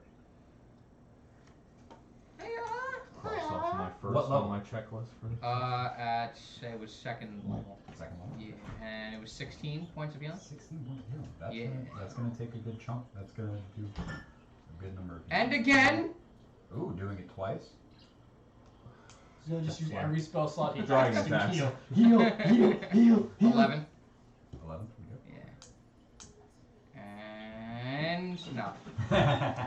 C: Cross off my first
A: What level?
C: on my checklist for this.
D: At say it was second level.
A: Second one.
D: Yeah, and it was 16 points of healing.
A: 16 points of healing.
D: Yeah.
A: That's gonna take a good chunk. That's gonna do a good number of
D: And
A: healing.
D: again.
A: Ooh, doing it twice.
B: He's gonna just use
C: Yeah.
B: every spell slot he
C: Dragon
B: has to
C: attacks.
B: heal. Heal.
D: 11.
A: 11.
D: Yeah. And no.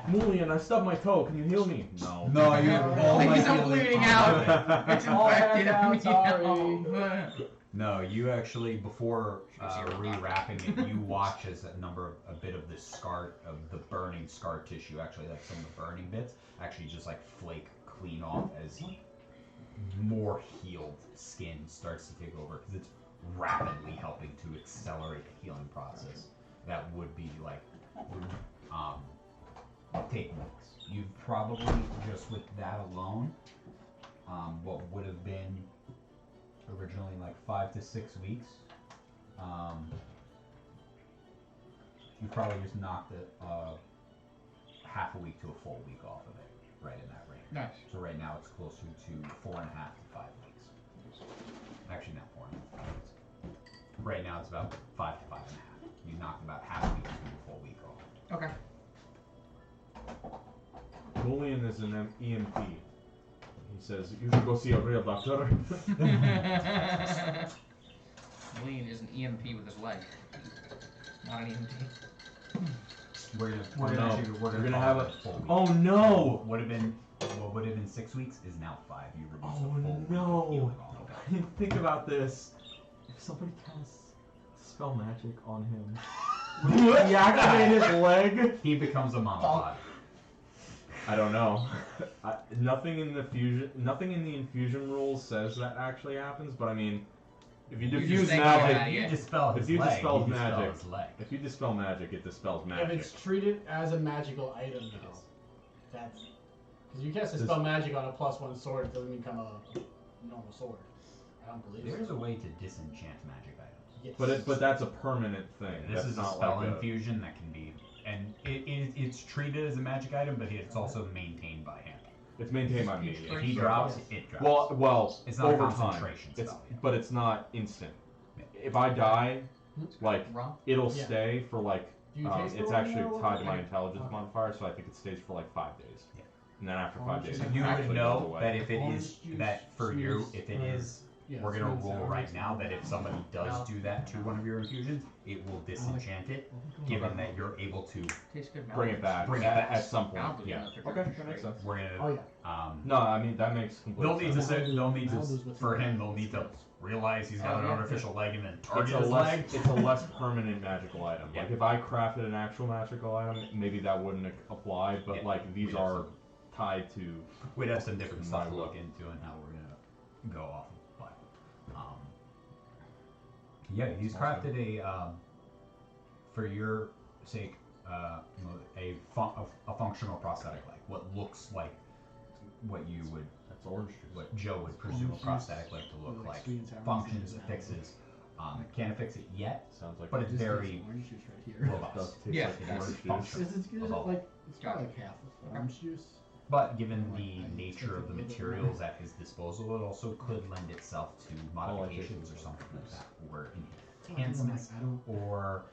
C: Mulian, I stubbed my toe. Can you heal me? No.
A: No, you.
B: Oh,
A: all my
D: please, I'm
A: healing
D: bleeding
A: on
D: out.
A: it.
D: It's
B: Oh,
D: infected.
B: I'm
D: I'm
B: sorry.
A: No, you actually before
D: Should we see her
A: rewrapping it, you watch as a bit of the scar of the burning scar tissue, actually like some of the burning bits, actually just like flake clean off as more healed skin starts to take over because it's rapidly helping to accelerate the healing process. That would be like take weeks. You've probably just with that alone, what would have been originally like 5 to 6 weeks. You probably just knocked it half a week to a full week off of it, right in that range.
D: Nice.
A: So right now it's closer to 4.5 to 5 weeks. Actually, not 4.5 weeks. Right now it's about 5 to 5.5. You knocked about half a week to a full week off.
D: Okay.
C: Mulian is an EMP. He says, you should go see a real doctor.
D: Lean is an EMP with his leg. Not an EMT.
A: We're
C: We're gonna
A: gonna
C: have
A: call
C: a-
A: it full week.
C: Oh no!
A: What would have been 6 weeks is now 5. You reduce
C: Oh,
A: a full week
C: no.
A: of healing off of it.
C: I didn't think about this. If somebody casts spell magic on him, would he deactivate his leg?
A: He becomes a monopod.
C: I don't know. Nothing in the infusion rules says that actually happens. But I mean, if you
D: You just
C: diffuse
D: think
C: magic,
D: that,
A: If you
D: yeah.
A: dispel
C: If
A: his
C: you
A: leg,
C: dispel
A: you dispel
C: magic.
A: his leg.
C: if you dispel magic, it dispels
B: If
C: magic.
B: it's treated as a magical item, though,
A: is.
B: that's because you cast a spell magic on a +1 sword, it doesn't become a normal sword. I don't believe
A: There is
B: so.
A: a way to disenchant magic items.
B: Yes.
C: But that's a permanent thing.
A: This
C: That's
A: is a
C: not
A: spell
C: like
A: infusion that can be, and it's treated as a magic item, but it's also maintained by him.
C: It's maintained by me.
D: If
A: If he
B: Yes.
A: drops,
B: Yes.
A: it drops.
C: Well,
A: it's not a
C: over time.
A: concentration
C: It's
A: spell. Yeah.
C: but it's not instant. If I die, like
D: Wrong.
C: it'll
B: Yeah.
C: stay for like
B: Do you taste
C: it's
B: the
C: actually
B: one
C: tied to my
B: Okay.
C: intelligence
B: Okay.
C: modifier, so I think it stays for like 5 days.
A: Yeah.
C: And then after 5
B: Orange
C: days,
B: juice.
C: it
A: You would
C: actually goes
A: know
C: away.
A: that if it
B: Orange
A: is
B: juice,
A: that for you,
B: smooth,
A: if it is,
B: Yeah,
A: we're gonna
B: smooth
A: roll
B: sour
A: right
B: mix.
A: now that if somebody does do that to one of your infusions, it will disenchant it, given that you're able to.
D: Tastes good.
C: Bring it back
A: Bring it
C: at,
A: back.
C: at some point.
D: Malibu's
C: Yeah.
D: another
C: Okay,
D: drink.
C: that makes sense.
A: We're
B: Oh
A: gonna.
B: yeah.
C: No, I mean that makes complete
A: They'll need
C: sense.
A: to for him. They'll need to realize he's got
D: Oh,
A: an
D: yeah.
A: artificial leg and then
C: It's
A: target
C: a
A: his
C: less
A: leg.
C: it's a less permanent magical item.
A: Yeah.
C: Like if I crafted an actual magical item, maybe that wouldn't apply. But
A: Yeah.
C: like these
A: We'd have
C: are tied to.
A: We'd have some different stuff to
C: My
A: look into and how we're gonna go off of, but yeah, he's crafted a for your sake a functional prosthetic leg, what looks like what you would
C: That's orange juice.
A: what Joe would presume a
B: Orange
A: prosthetic
B: juice
A: leg to look
B: with,
A: like.
B: sweet and sour
A: Functions,
B: mix.
A: fixes. Can't fix it yet,
C: Sounds like
A: but it's
B: This is
A: very
B: orange juice right here.
C: It
A: robust.
C: does taste
D: Yeah,
C: like
A: it
C: orange
A: is
C: juice.
A: functional.
B: Is it
A: About-
B: like it's
D: Got
B: probably
D: it.
B: like half of orange juice?
A: But given
B: Like,
A: the
B: I
A: nature of the
B: expected a little bit
A: materials at his disposal, it also could lend itself to modifications or something like that, or enhancements,
B: I don't.
A: or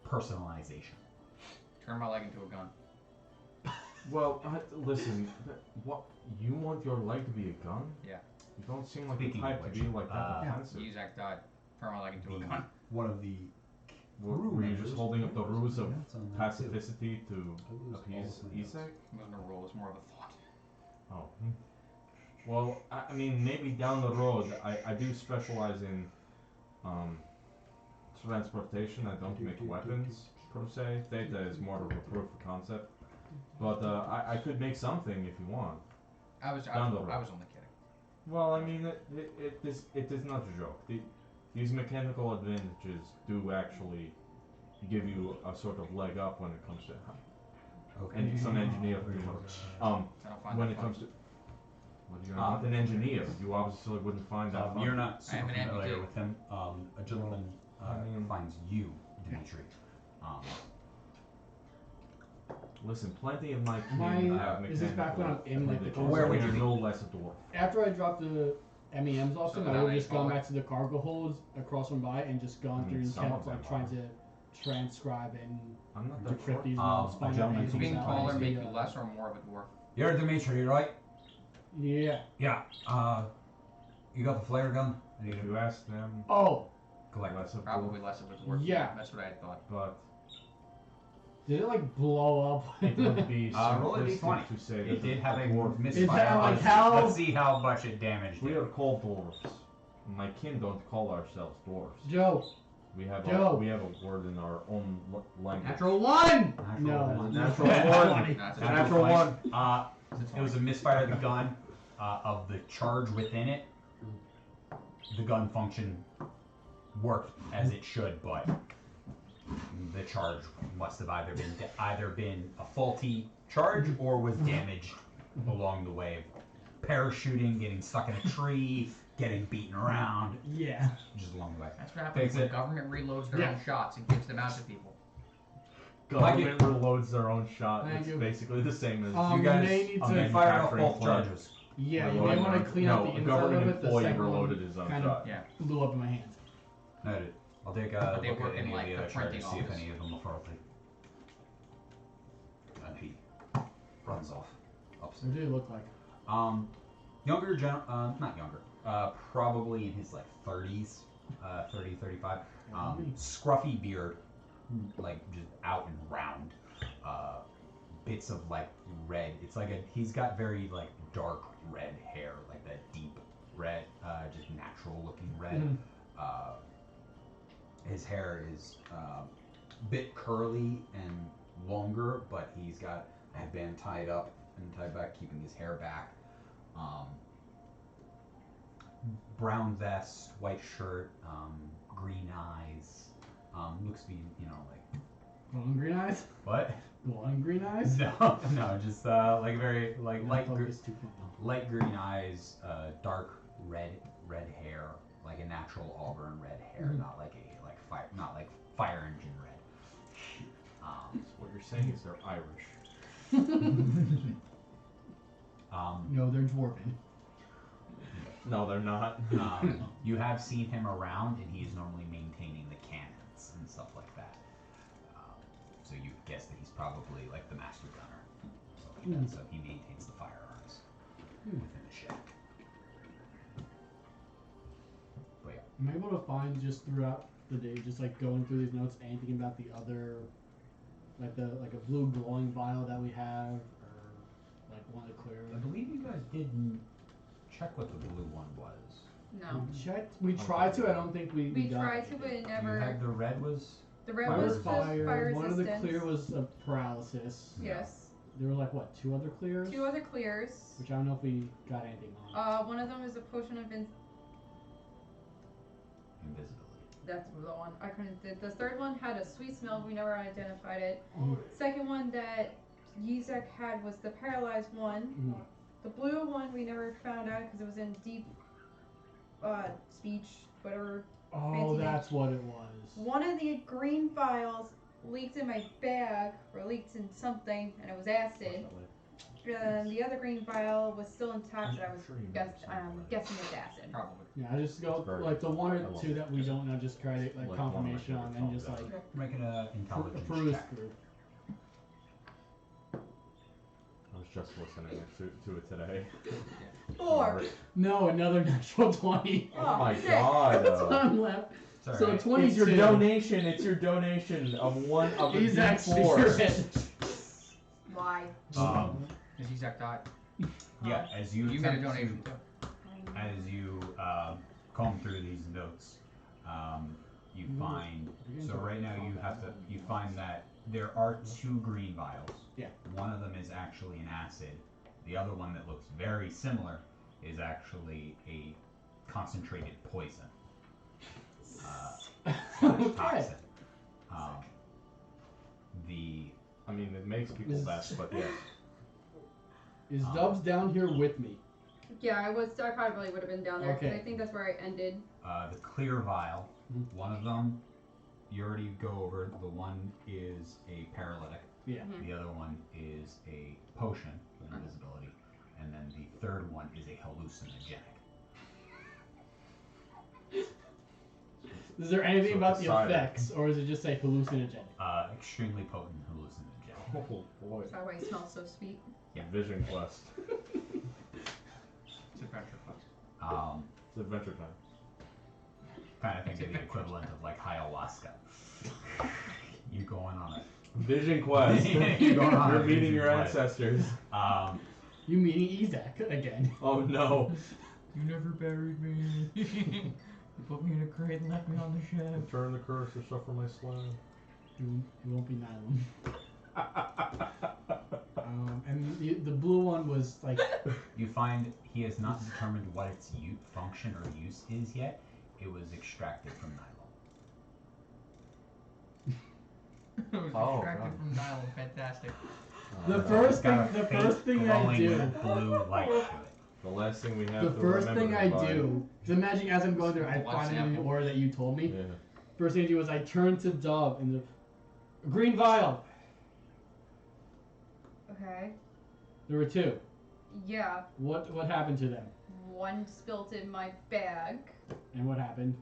A: personalization.
D: Turn my leg into a gun.
C: Well, listen. What you want your leg to be a gun?
D: Yeah.
C: You don't seem like
A: Speaking
C: the type
A: of
C: to
A: which,
C: be like that defensive.
D: Uzak died. Turn my leg into a
A: The-
D: gun.
A: One of the
C: Were you just holding up the ruse of
A: Notes on that, too.
C: pacificity to appease Isak?
D: It wasn't a rule. It was more of a thought.
C: Oh. Well, I mean, maybe down the road, I do specialize in transportation. I don't make weapons, per se. Theta is more of a proof of concept. But I could make something if you want.
D: I was
C: Down the road.
D: only kidding.
C: Well, I mean, it is not a joke. These mechanical advantages do actually give you a sort of leg up when it comes to
A: Okay.
C: and some engineer.
D: I don't find
C: When
D: that
C: it
D: funny.
C: comes to well, you're not an engineer. You obviously wouldn't find that funny.
A: You're not
D: I am
A: super
D: an
A: familiar
D: amputee.
A: with him. A gentleman finds you, Dimitri.
C: Listen, plenty of my kin
B: My-
C: have
B: is this back when I'm in, like, the
C: appendages,
A: Where
C: so
A: would
C: you're
A: you be?
C: no less a dwarf.
B: After I dropped the MEMs off
D: So
B: them,
D: then
B: I would
D: I
B: just gone
D: follow.
B: back to the cargo holds across from by and just gone
C: I mean,
B: through and
C: some
B: kept
C: of them
B: like trying
C: are.
B: to transcribe and
C: I'm not that
B: decrypt
C: short.
B: these
A: Um,
B: notes,
A: a
B: find out
A: gentleman
B: anything
D: Does being
B: about
D: taller
B: the,
D: make you less or more of a dwarf?
A: You're Dimitri, right?
B: Yeah.
A: Yeah. You got the flare gun? I need
C: If
A: to
C: you ask them,
B: Oh,
A: collect.
C: less of
D: Probably
C: dwarf,
D: less of a dwarf.
B: Yeah.
D: That's what I had thought.
C: but
B: did it like blow up?
C: it would be
A: Roll a
C: simplistic
A: d20.
C: to say
A: It
C: that
A: did have a
C: dwarf
A: misfire.
B: Is that like
A: Let's-
B: how-
A: Let's see how much it damaged.
C: We
A: it.
C: are called dwarves. My kin don't call ourselves dwarves.
B: Joe,
C: We have
B: Joe.
C: we have a word in our own language.
B: natural one.
A: Natural
B: No,
A: one.
C: Natural
B: natural
C: one.
B: 20.
D: That's a
C: Natural one.
A: It was a misfire of the gun. Of the charge within it, the gun function worked as it should, but the charge must have either been a faulty charge or was damaged along the way. Parachuting, getting stuck in a tree, getting beaten around,
B: Yeah.
A: just along the way.
D: That's what happens
A: Fix
D: when
A: it.
D: government reloads their
B: Yeah.
D: own shots and gives them out to people.
C: Government reloads their own shot.
B: Thank
C: It's
B: you.
C: basically the same as
B: You
A: guys
B: may need
C: a
B: to
A: you fired off
C: manufacturing
A: both
C: plant.
A: charges.
B: Yeah, you may
C: reloading
B: want
C: their-
B: to clean
C: no,
B: up the
C: a
B: inside
C: government
B: of it. The
C: employee
B: second
C: reloaded
B: one
C: his own
B: kind
C: shot.
B: of
D: Yeah.
B: blew up in my hand.
A: Noted. I'll take a
D: But they
A: look
D: work
A: at
D: in,
A: any
D: like,
A: of the
D: the
A: other charges,
D: printing
A: see if
D: office.
A: any of them are faulty. And he runs off
B: What
A: upstairs.
B: did it look like?
A: Younger, not younger, probably in his like 30s, 30, 35. Scruffy beard, like just out and round. Bits of like red. It's like he's got very like dark red hair, like that deep red, just natural looking red.
B: Mhm.
A: His hair is a bit curly and longer, but he's got a headband tied up and tied back, keeping his hair back. Brown vest, white shirt, green eyes. Looks to be, like
B: Glowing green eyes?
A: what?
B: Glowing green eyes?
A: No, just like very like light
B: Focus 2.0.
A: light green eyes, dark red hair, like a natural auburn red hair,
B: Mhm.
A: not like fire engine red.
C: What you're saying is they're Irish.
B: No, they're dwarven.
C: No, they're not.
A: You have seen him around, and he is normally maintaining the cannons and stuff like that. So you guess that he's probably like the master gunner. So he maintains the firearms within the shack. But yeah.
B: Am I able to find just throughout the day, just like going through these notes, anything about the other, like a blue glowing vial that we have, or like one of the clear?
A: I believe you guys didn't check what the blue one was.
E: No.
B: We checked. We tried to. I don't think we.
E: We
B: got
E: tried to,
B: anything.
E: but it
A: You
E: never.
A: had the red was.
E: The red
B: Fire
E: was
B: was
E: just
B: fire.
E: fire
B: One of the
E: resistance.
B: clear was a paralysis.
E: Yes.
B: There were like what, 2 other clears?
E: 2 other clears.
B: Which I don't know if we got anything on.
E: One of them is a potion of
A: Invisibility.
E: That's the one I couldn't. The third one had a sweet smell. We never identified it.
B: Mhm.
E: Second one that Yizek had was the paralyzed one.
B: Mhm.
E: The blue one we never found out because it was in deep speech, whatever.
B: Oh,
E: fancy
B: that's what it was.
E: One of the green vials leaked in my bag, or leaked in something, and it was acid. The other green vial was still intact, and I was guessing it's acid.
D: Probably.
B: Yeah, I just go
C: It's very
B: like the one or
C: I
B: two that we don't know, just try to like
C: Like
B: confirmation
C: one
B: on,
C: of my
B: and just like
C: favorite
A: Make an intelligence
B: peruse
A: check.
B: through.
C: I was just listening to it today.
E: 4.
B: No, another natural 20.
C: Oh my
E: sick.
C: god.
B: Time left.
A: It's
B: So
A: alright.
B: 22.
C: It's your donation. It's your donation of one of the
B: He's actually
C: D4.
B: correct.
E: Why?
D: Because Isaac died.
A: Yeah, as you
D: You made a
A: attempt to-
D: donation too.
A: as you comb through these notes, you find. So right now you find that there are 2 green vials.
B: Yeah.
A: One of them is actually an acid. The other one that looks very similar is actually a concentrated poison.
B: Okay.
A: Toxin. The
C: I mean, it makes people best, but yes.
B: Is Dubs down here with me?
E: Yeah, I probably would have been down there because
B: Okay.
E: I think that's where I ended.
A: the clear vial,
B: Mhm.
A: one of them, you already go over. The one is a paralytic.
B: Yeah.
E: Mhm.
A: The other one is a potion with invisibility, and then the third one is a hallucinogenic.
B: Is there anything
C: So
B: about the
C: decided.
B: effects, or is it just like hallucinogenic?
A: Extremely potent hallucinogenic.
C: Oh boy.
E: Is that why it smells so sweet?
A: Yeah.
C: Vision Quest.
D: It's Adventure Quest.
C: It's Adventure Time.
A: Kind of think of the equivalent of like ayahuasca. You going on a
C: Vision Quest.
A: You're going on a
C: You're meeting
A: vision
C: your
A: quest.
C: ancestors.
B: You meeting Isaac again?
C: Oh no.
D: You never buried me. You put me in a crate and left me on the ship.
C: Return the curse or suffer my slab.
B: It won't be Nylon. And the blue one was like,
A: You find he has not determined what its function or use is yet. It was extracted from nylon.
D: It was
C: Oh,
D: extracted
C: God.
D: from nylon. Fantastic.
B: the
A: It's
B: first
A: got
B: thing,
A: a
B: the
A: faint
B: first thing I
A: glowing
B: do,
A: blue light to it.
C: The last thing we have
B: the
C: to
B: first
C: remember
B: thing I
C: by-
B: do, because imagine as I'm going through, I
D: Blood
B: find it in the
D: sample.
B: order that you told me.
C: Yeah.
B: First thing I do is I turn to Dub and the green vial.
E: Okay.
B: There were two.
E: Yeah.
B: What happened to them?
E: One spilt in my bag.
B: And what happened?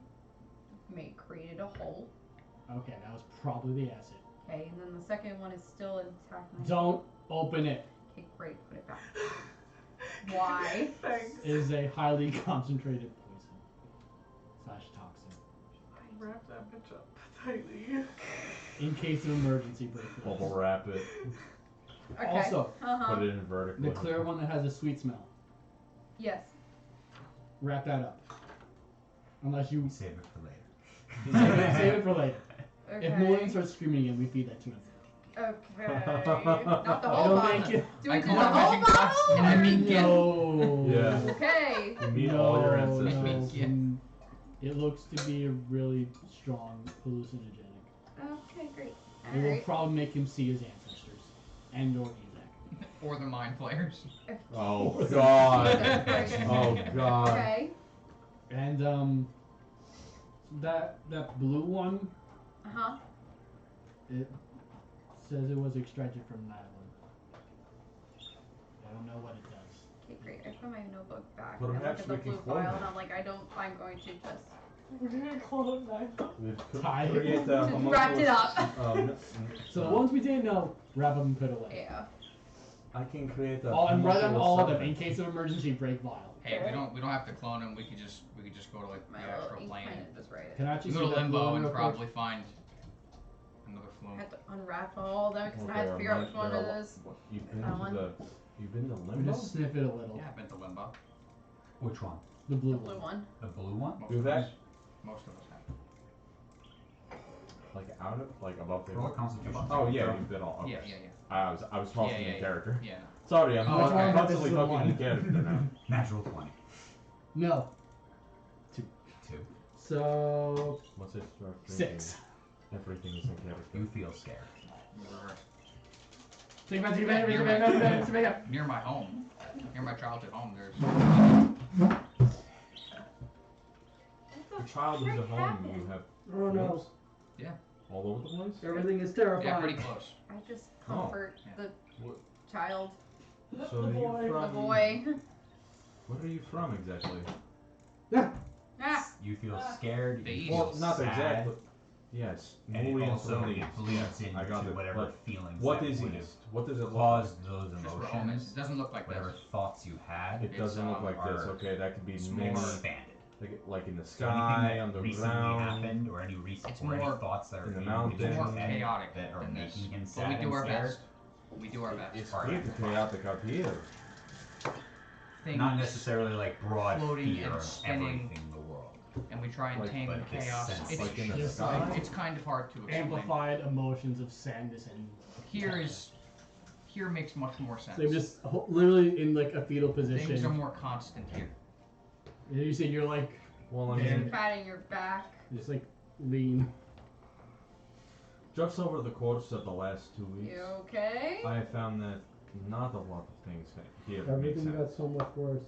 E: Created a hole.
B: Okay, that was probably the acid.
E: Okay, and then the second one is still intact.
B: Don't open it.
E: Okay, great. Put it back. Why?
F: Thanks.
B: It is a highly concentrated poison slash toxin.
F: Wrap that bitch up tightly.
B: In case of emergency breakthrough.
C: Bubble wrap it.
E: Okay.
B: Also,
E: Uh-huh.
C: Put it in vertically.
B: the clear one that has a sweet smell.
E: Yes.
B: Wrap that up. Unless you
A: Save it for later.
B: save it for later.
E: Okay.
B: If Mulligan starts screaming again, we feed that to him.
E: Okay. Not the
B: I
E: whole
B: don't
E: bottle.
B: think it.
E: Do
D: I
E: we do
D: call
E: the
D: it
E: whole
D: Vision Quest,
E: bottle?
D: and I
E: or-
D: mean-
B: No.
C: Yeah.
E: Okay.
C: You meet
B: no,
C: all your
B: no.
C: ancestors.
D: Yeah.
B: It looks to be a really strong hallucinogenic.
E: Okay, great.
B: It will
E: Alright.
B: probably make him see his ancestors and or Isaac.
D: Or the mind flayers.
C: Oh god.
E: That's great.
C: Oh god.
E: Okay.
B: And that blue one,
E: Uh-huh.
B: it says it was extracted from nylon. I don't know what it does.
E: Okay, great. I put my notebook back
C: But
E: and I look
C: perhaps
E: at the
C: we can
E: blue
C: clone
E: file
C: it.
E: and I'm like, I'm going to just
F: We're gonna clone that.
C: We could
B: Tie it.
C: create a
E: Just wrapped it
C: homunculus-
E: up.
B: So the ones we didn't know, wrap them and put away.
E: yeah.
C: I can create a
B: All and write them
C: homunculus
B: all of them
C: serpent.
B: in case of emergency. Break vial.
D: Hey,
E: Okay.
D: we don't have to clone him. We could just go to like the
E: My little
D: astral
E: ink
D: plane.
E: pen and just write it.
B: Can I
D: We
B: actually
D: go
B: see
D: to
B: that blue
D: limbo
B: one
D: and
B: real quick?
D: probably find another
E: I
D: flume.
E: have to unwrap all of them because
C: Well,
E: I have to
C: there
E: figure out
C: are
E: which one
C: there
E: it
C: are-
E: is.
C: what, You've been
E: That
C: to
E: one?
C: you've been to
B: I'm
C: limbo?
B: just sniff it a little.
D: Yeah, I've been to limbo.
A: Which one?
B: The blue
E: The
B: one.
E: blue one.
A: The blue one?
D: Most
C: Do
D: of
C: that?
D: us. Most of us have.
C: Like out of like above the
A: Roll a constitution.
C: Oh yeah, you've been all okay.
D: Yeah.
C: I was talking
D: Yeah,
C: in character.
D: Yeah.
C: Sorry, I'm
D: Oh,
C: not-
D: okay.
C: I'm constantly
B: This is the
C: talking in
B: one.
C: character now.
A: Natural 20.
B: No.
A: 2.
B: So
C: Once I start
B: 6.
C: everything is in character.
A: You feel scared.
D: Reverse.
B: Take it back, take it back, take it back, take it back, take it back.
D: Near my home, near my childhood home, there's.
C: Your childhood at home, you have
B: Oh no.
C: flames
D: Yeah.
C: all over the place.
B: Everything is
D: Yeah,
B: terrifying.
D: pretty close.
E: I just
C: Oh.
E: comfort
D: Yeah.
E: the
C: What?
E: child,
C: So
F: The
C: you
F: boy.
C: from?
E: the boy.
C: Where are you from exactly?
E: Ah,
A: You feel scared.
D: The
A: You
D: east.
A: feel
C: Well, not
A: sad,
C: exactly. Yes,
A: And it
C: Moulian
A: also
C: from the
A: it
C: east.
A: bleeds
C: Yes,
A: into
C: I got it.
A: whatever
C: But
A: feelings
C: what
A: that
C: is
A: would have
C: east? What does it look
A: caused those
D: Just where home is.
A: emotions,
D: It doesn't look like
A: whatever
D: this.
A: thoughts you had.
C: like? It doesn't look like this.
A: are
C: Okay, that could be
A: It's
C: many,
A: more expanded.
C: like in the
A: So
C: sky,
A: anything
C: on
A: that
C: the
A: recently
C: ground.
A: happened, or any recent,
D: It's
A: or any
D: more
A: thoughts that are
C: in the
A: being
C: mountains.
A: in
D: It's
A: his
D: more
A: head
D: chaotic
A: that are
D: than this.
A: making him
D: But
A: sad
D: we do
A: and
D: our
A: scared.
D: best. We do our best.
C: It's
A: Alright.
C: pretty chaotic out here.
D: Things,
A: Not necessarily like broad
D: floating
A: fear
D: and
A: of
D: spinning.
A: everything in the world.
D: and we try and
C: Like-
D: tame
A: but
D: the
A: this
D: chaos.
A: sense,
D: It's,
C: like in the
B: just
C: sky.
D: it's kind of hard to explain.
B: Amplified emotions of sadness and
D: Here is here makes much more sense.
B: So you're just literally in like a fetal
D: Things are
B: position.
D: more constant here.
B: And you said you're like
C: Well, I
B: Man.
C: mean,
E: Patting your back.
B: just like lean.
C: just over the course of the last 2 weeks,
E: You okay?
C: I have found that not a lot of things here make
B: Everything
C: sense.
B: got so much worse.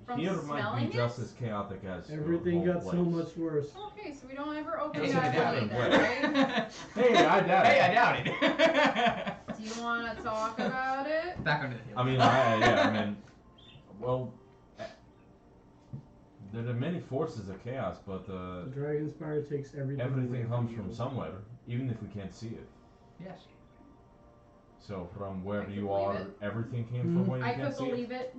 E: From
C: Here might
E: smelling
C: be just
E: it?
C: as chaotic as your
B: Everything
C: whole
B: got so
C: place.
B: much worse.
E: Okay, so we don't ever open
D: Hey,
E: that
D: I doubt
E: way
C: it.
E: then, right?
C: Hey, I doubt
D: Hey,
C: it.
D: I doubt it.
E: Do you want to talk about it?
D: Back under the hill.
C: I mean, yeah, I mean, well, there are many forces of chaos, but
B: The Dragon Spire takes everything.
C: everything
B: away
C: comes
B: you.
C: from somewhere, even if we can't see it.
D: Yes.
C: So from wherever
E: could
C: you
E: believe
C: are,
E: it.
C: everything came
B: Mhm.
C: from where you
E: I
C: can't
E: could
C: see
E: believe it.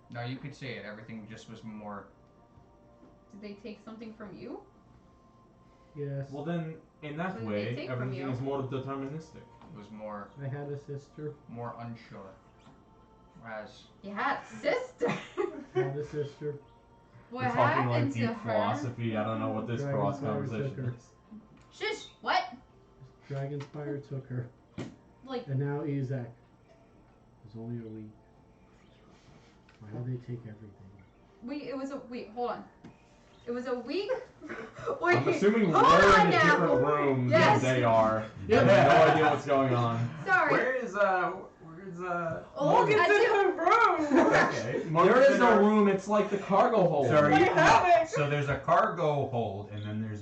D: No, you could say it. Everything just was more.
E: Did they take something from you?
B: Yes.
C: Well, then, in that
E: What did they
C: way,
E: take from
C: everything
E: you?
C: is more deterministic.
D: It was more
B: I had a sister.
D: unsure. Whereas
E: You had a sister.
B: Had a sister.
E: What
C: We're talking like
E: happened to
C: deep
E: her?
C: philosophy. I don't know what this
B: Dragon
C: cross
B: Spire
C: conversation
B: took her.
C: is.
E: Shush. What?
B: Dragon Spire took her.
E: Like,
B: And now Isaac. It's only a week. Why do they take everything?
E: it was a wait. Hold on. It was a week. Wait.
C: I'm assuming
E: hold
C: we're
E: on
C: in a
E: now.
C: different room
E: Yes.
C: than they are.
B: Yeah.
C: I have no idea what's going on.
E: Sorry.
A: Where's
F: Morgan's
E: I
F: in
E: do-
F: her room.
A: Okay.
C: There is no room. It's like the cargo hold.
A: So, are
F: What
A: you,
F: happened?
A: so there's a cargo hold, and then there's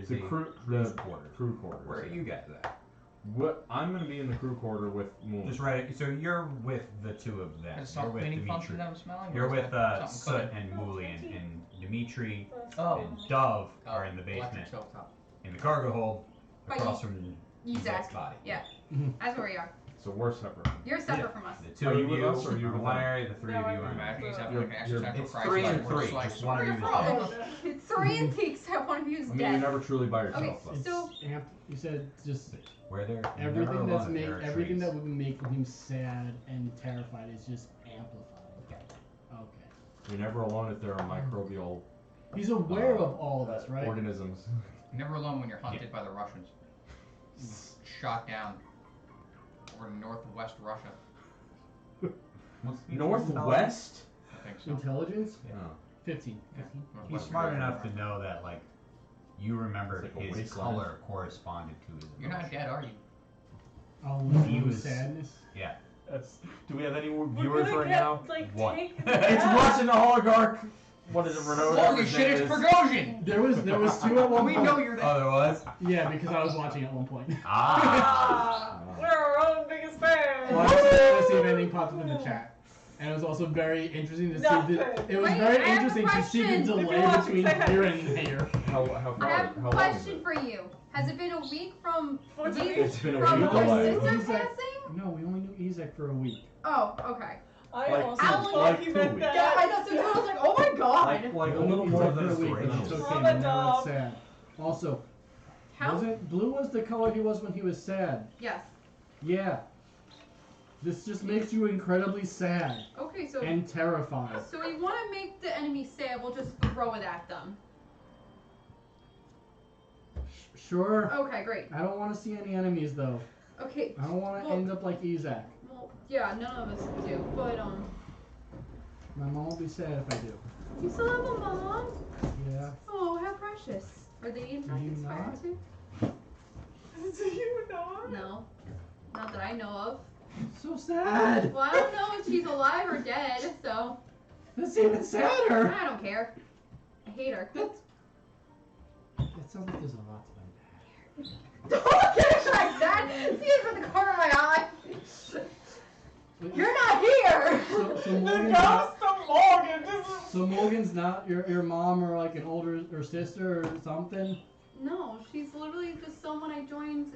C: The
A: a
C: crew-
A: cruise
C: the
A: quarters.
C: crew quarters.
A: Where are you guys at?
C: What? I'm gonna be in the crew quarter with Moon.
A: Just right. So you're with the two of them.
D: has
A: You're
D: self
A: with
D: cleaning
A: Dimitri.
D: function that I'm smelling?
A: You're
D: or is
A: with
D: that
A: Soot
D: something cooking?
A: and Mooley, and Dimitri
D: Oh.
A: and Dove are
D: Oh,
A: in the
D: electric
A: basement
D: stovetop.
A: in the cargo hold
E: But
A: across from
E: Isaac.
A: Isaac's body.
E: Yeah. That's where we are.
C: So we're separate.
E: You're separate
A: Yeah.
E: from us.
A: The two
C: Are
A: of
C: you with
A: you
C: us or are you
A: are
C: with
A: one
C: them?
A: area, the three
F: No,
A: of you
F: I'm
A: are in
F: with
D: Imagine he's having
C: You're-
D: like an
C: you're-
D: existential
A: It's
D: crisis.
A: 3 and
D: like, we're
A: 3.
D: just like,
A: Just one of you is
E: problem.
A: dead.
E: It's 3 and 3 except one of you is
C: I mean,
E: dead.
C: you're never truly by yourself.
E: Okay,
C: though.
B: It's
E: So-
B: you said just
A: Where there
B: everything that's
A: made
B: everything that would be making him sad and terrified is just amplified. Okay.
C: You're never alone if there are microbial
B: He's aware of all this, right?
C: organisms.
D: You're never alone when you're hunted by the Russians. Shot down over to northwest Russia.
C: Northwest?
D: I think so.
B: Intelligence?
A: Yeah.
C: No.
B: 15.
A: He's
D: Northwest
A: smart
D: Russia.
A: enough to know that, like, you remembered
C: It's like a
A: his
C: wasteland.
A: color corresponded to his
D: You're not
A: emotion.
D: dead, are you?
B: Oh,
A: He was-
B: sadness.
A: Yeah.
C: Do we have any more
F: We're
C: viewers
F: gonna
C: right
F: get,
C: now?
F: like,
A: What?
F: taken
C: It's
F: back.
C: Russian oligarch. What is it, Renault?
D: Holy shit, it's Prigozhin!
B: There was two at one
D: We
B: point.
D: know you're there.
A: Oh, there was?
B: Yeah, because I was watching at one point.
A: Ah!
F: We're our own biggest fans.
B: Well, I was trying to see if anything popped up in the chat. And it was also very interesting to see
F: Nothing.
B: it was
E: Wait,
B: very
E: I have a
B: interesting to see the
E: question.
B: delay
F: If you
B: between
F: want to-
B: here and here.
C: How
E: I
C: far?
E: have
C: How
E: a
C: long is
E: question
C: it?
E: for you. Has it been a week from
F: What's
E: week
C: It's been a
E: from
C: week
E: your
C: away.
E: sister
B: Isaac-
E: passing?
B: No, we only knew Isaac for a week.
E: Oh, okay.
F: I
C: Like
F: also
E: two-
F: thought
C: like
F: he
C: 2
F: meant
C: weeks.
F: that.
E: Yeah, I know. So I was like, oh my god.
C: Like a
B: We
C: little
B: only
C: more
B: Isaac
C: than
B: for
C: a
B: a week, and
C: story.
B: she took
F: Mama
B: him, and now it's
F: dog.
B: sad. Also,
E: How?
B: wasn't blue was the color he was when he was sad?
E: Yes.
B: Yeah. This just makes you incredibly sad
E: Okay, so
B: and terrified.
E: so we want to make the enemy sad. We'll just throw it at them.
B: Sure.
E: Okay, great.
B: I don't want to see any enemies though.
E: Okay.
B: I don't want to
E: Well-
B: end up like Isaac.
E: Well, yeah, none of us do. But
B: My mom will be sad if I do.
E: you still have a mom.
B: Yeah.
E: Oh, how precious. Are they in fact
B: you
E: Spire
B: not?
E: too?
F: Do you not?
E: No, not that I know of.
B: So sad.
E: Well, I don't know if she's alive or dead, so
B: That's even sadder.
E: I don't care. I hate her.
B: It sounds like there's a lot to unpack.
E: Don't look at it like that. See it from the corner of my eye. You're not here.
B: So
F: The
B: Morgan's not,
F: ghost of Morgan. This is.
B: so Morgan's not your mom or like an older or sister or something.
E: No, she's literally just someone I joined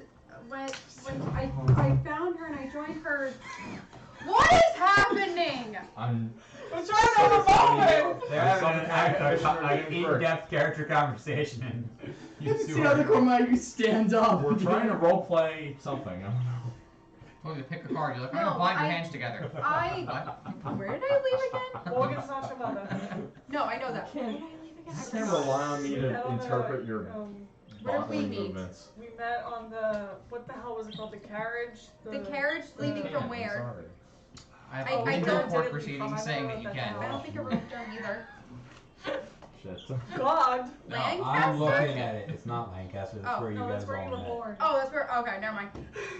E: when I found her and I joined her. What is happening?
C: I'm
F: I'm trying to have a moment.
A: They're having an in-depth character conversation, and you
B: See how the corner you stand up.
C: We're trying to roleplay something. I don't know.
D: Told you to pick a card. You're like, I'm
E: No,
D: gonna bind your
E: I-
D: hands together.
E: Where did I leave again?
F: Morgan's not your mother.
E: No, I know that. Where
F: Can-
E: did I leave again?
C: You can't rely on me to interpret your
E: Where did we
C: bodily
E: meet?
C: movements.
F: We met met on the what the hell was it called? The carriage.
E: The carriage leaving
F: the-
E: from
A: I'm
E: where?
A: sorry.
D: I have
E: I
D: a legal
E: don't-
D: court
F: did it
D: proceeding
F: before. I
D: saying
F: don't
D: that
F: know
D: you
F: what
D: can.
F: the
E: I don't think I wrote it down either.
C: Shit.
F: God.
A: No,
E: Lancaster?
A: I'm looking at it. It's not Lancaster. That's
E: Oh,
A: where you
F: No,
A: guys
F: that's where you
A: all
F: were
A: met.
F: born.
E: Oh, that's where. Okay, never mind.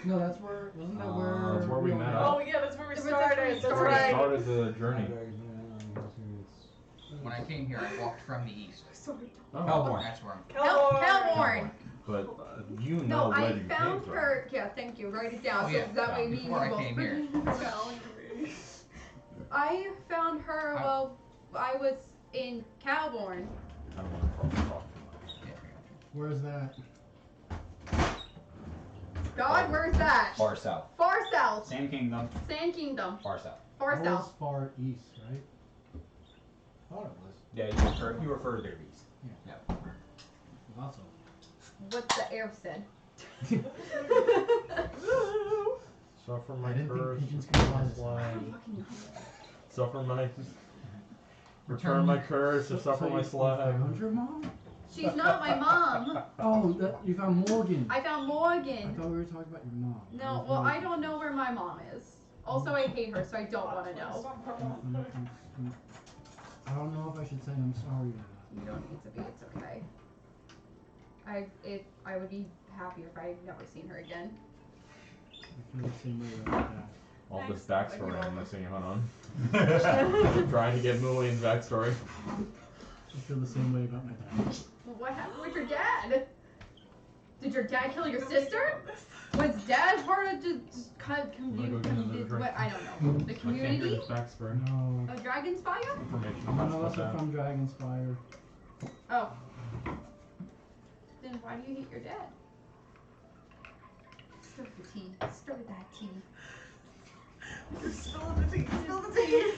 B: No, that's where. Wasn't that where?
C: That's where we
B: all
C: met
B: met?
F: Oh yeah, that's where we
E: That's where we
F: started. That's
E: started.
F: right.
C: Started the journey.
D: When I came here, I walked from the east.
C: Oh.
A: Hellborn.
D: That's where I'm.
E: Hellborn.
C: But you know
E: No,
C: where
E: I
C: you
E: found
C: came
E: her. Yeah, thank you. Write it down.
D: Oh,
E: so
D: yeah,
E: that way me and you
D: before I
E: both.
D: came here.
E: I found her
D: I-
E: while I was in Calborn.
C: from. I don't want to talk too much.
D: Yeah, I got
B: Where's that?
E: God, where's that?
A: Far south.
E: Far south.
A: Same kingdom.
E: Sand Kingdom.
A: Far south.
E: Far
B: That
E: south.
B: was far east, right? Thought it was.
A: Yeah, you were further east.
B: Also.
E: What the air said.
C: Suffer
B: I
C: my
B: didn't think
C: curse.
B: pigeons could fly this
C: Fly.
E: Fucking-
C: Suffer my. Return my curse or suffer my
B: You found
C: slab.
B: your mom?
E: She's not my mom.
B: Oh, you found Morgan.
E: I found
B: I
E: Morgan.
B: thought we were talking about your mom.
E: No, well, I don't know where my mom is. Also, I hate her, so I don't want to know.
B: I don't know if I should say I'm sorry or not.
E: You don't need to be. It's okay. I would be happier if I had never seen her again.
B: I feel the same way about that.
C: All this
E: Thanks.
C: backstory I'm missing out on. Trying to get Mulian's backstory.
B: I feel the same way about my dad.
E: Well, what happened with your dad? Did your dad kill your sister? Was dad part of the what? I don't know. The community?
C: Backstory.
B: No.
E: A dragon spire?
C: Information
B: I'm
C: about
B: also
C: that.
B: from Dragon Spire.
E: Oh. Then why do you hate your dad? Stir the tea. Stir that tea.
F: Spill the tea. Spill the tea.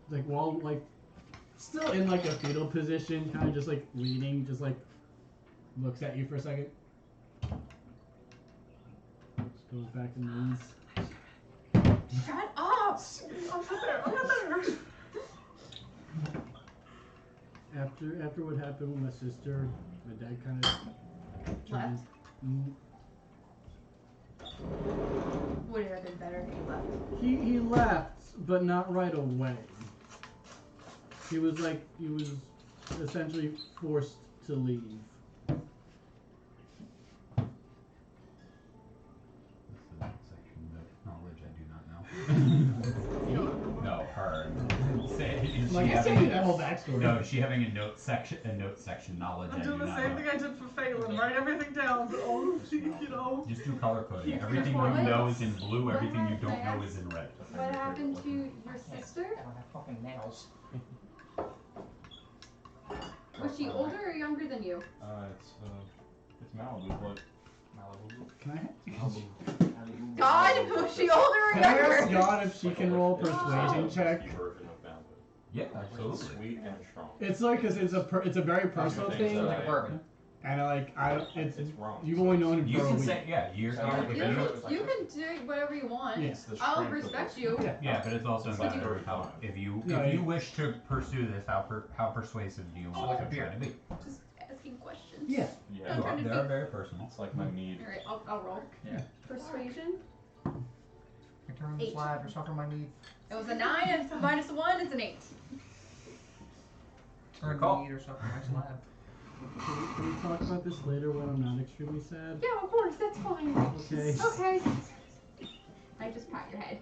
B: Like while like still in like a fetal position, kind of just like leaning, just like looks at you for a second. Just goes back to knees.
E: Shut up!
F: I'm not there. I'm not there.
B: After what happened with my sister, my dad kind of
E: Left?
B: Mm,
E: Would it have been better if he left?
B: He left, but not right away. He was essentially forced to leave.
A: This is a section of knowledge I do not know. No, her. Is
B: Like
A: she
B: I
A: having
B: that whole backstory.
A: no, is she having a note section knowledge
F: I'm
A: I do
F: doing the
A: not
F: same
A: know.
F: thing I did for Phelan. Write everything down. Oh, you know.
A: Just do color coding.
F: Yeah.
A: Everything you
E: What?
A: know is in blue,
E: What
A: everything you don't
E: happened?
A: know is in red.
E: What happened to your sister?
D: I don't have fucking nails.
E: Was she older or younger than you?
C: It's Malibu, but
B: Can I?
E: God, was she older or
B: Can I ask
E: younger?
B: God if she can roll a persuasion check?
A: Yeah, absolutely.
C: sweet and strong.
B: It's like because it's a very personal
C: think
B: thing,
C: so.
D: Like bourbon.
B: and it's
C: It's wrong.
B: you've only known him
A: You
B: for a
A: can
B: week.
A: say yeah. You're
C: So
A: not
C: if
E: You can do whatever you want.
B: Yeah.
C: It's the
E: I'll
C: strength of
E: respect
C: this.
E: you.
A: yeah, but it's also a
C: It's
A: matter
C: like
A: of how if you
B: No,
A: if you
B: yeah.
A: wish to pursue this, how persuasive do you want
D: like a
A: to
D: beer.
A: try to be?
E: Just asking questions.
B: Yeah.
C: Yeah,
A: You are, they're very personal.
C: it's like my mead.
E: Alright, I'll roll.
D: Yeah.
E: Persuasion.
D: Return
E: 8.
D: slab or suffer my need.
E: It was a 9 and minus 1 is an 8.
D: Return
A: call.
D: my need or suffer my slab.
B: Can we talk about this later when I'm not extremely sad?
E: Yeah, of course, that's fine.
B: Okay.
E: Okay. I just pat your head.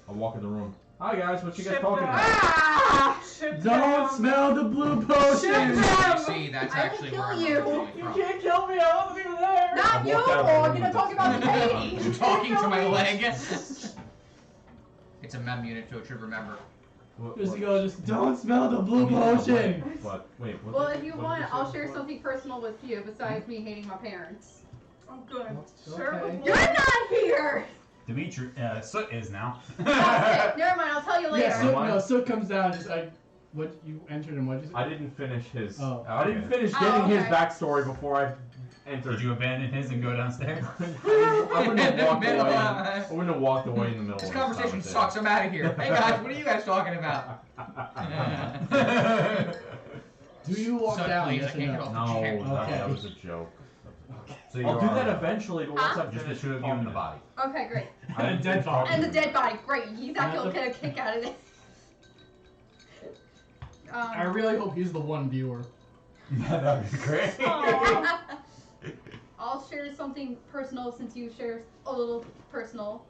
C: I'll walk in the room. Hi guys, what you guys
F: Ship
C: talking
F: down.
C: about?
E: Ah!
F: Ship
B: Don't
F: down.
B: smell the blue potion.
F: Shit.
D: You see, that's
E: I will
D: actually
E: kill
D: where I'm
E: you.
D: originally
F: You
D: from.
F: can't kill me. I wasn't even there.
E: Not
C: I
E: you!
C: walked out of the
E: We're
C: room
E: gonna
C: with
E: talk
C: this.
E: about the baby!
D: You're talking to my leg. It's a mem unit, so it should remember.
B: Just to go, just don't smell the blue potion.
C: What? Wait, what
E: Well,
C: did-
E: if you
C: what did
E: want,
C: say
E: I'll share
C: before?
E: something personal with you besides me hating my parents.
F: Oh, good.
B: Okay.
F: Sure.
E: You're not here!
A: Dimitri, Soot is now.
E: Oh, shit. Never mind, I'll tell you later.
B: Yeah, Soot comes down. Just like what you entered and what you
C: I didn't finish his.
B: Oh.
C: I didn't
A: Okay.
C: finish
E: Oh,
C: getting his
E: okay.
C: backstory before I entered.
A: Did you abandon his and go downstairs?
C: I wouldn't have walked away.
D: Middle of-
C: I wouldn't have walked away in the middle.
D: This
C: of
D: conversation sucks. I'm out of here. Hey guys, what are you guys talking about?
B: Do you walk
D: Suck,
B: down?
D: please,
B: Yes
D: I
B: or
D: can't
B: no?
D: get off.
C: No,
B: Okay.
C: that was a joke.
A: So you
C: I'll do
A: are-
C: that eventually, but once
E: Huh?
C: I've
A: Just the
C: finished
A: two of you and the
C: talking.
A: body.
E: Okay, great.
B: And a dead body.
E: And the dead body. Great. Exactly. Will get a kick out of this.
B: I really hope he's the one viewer.
A: That would be great.
E: Aw. I'll share something personal since you share a little personal.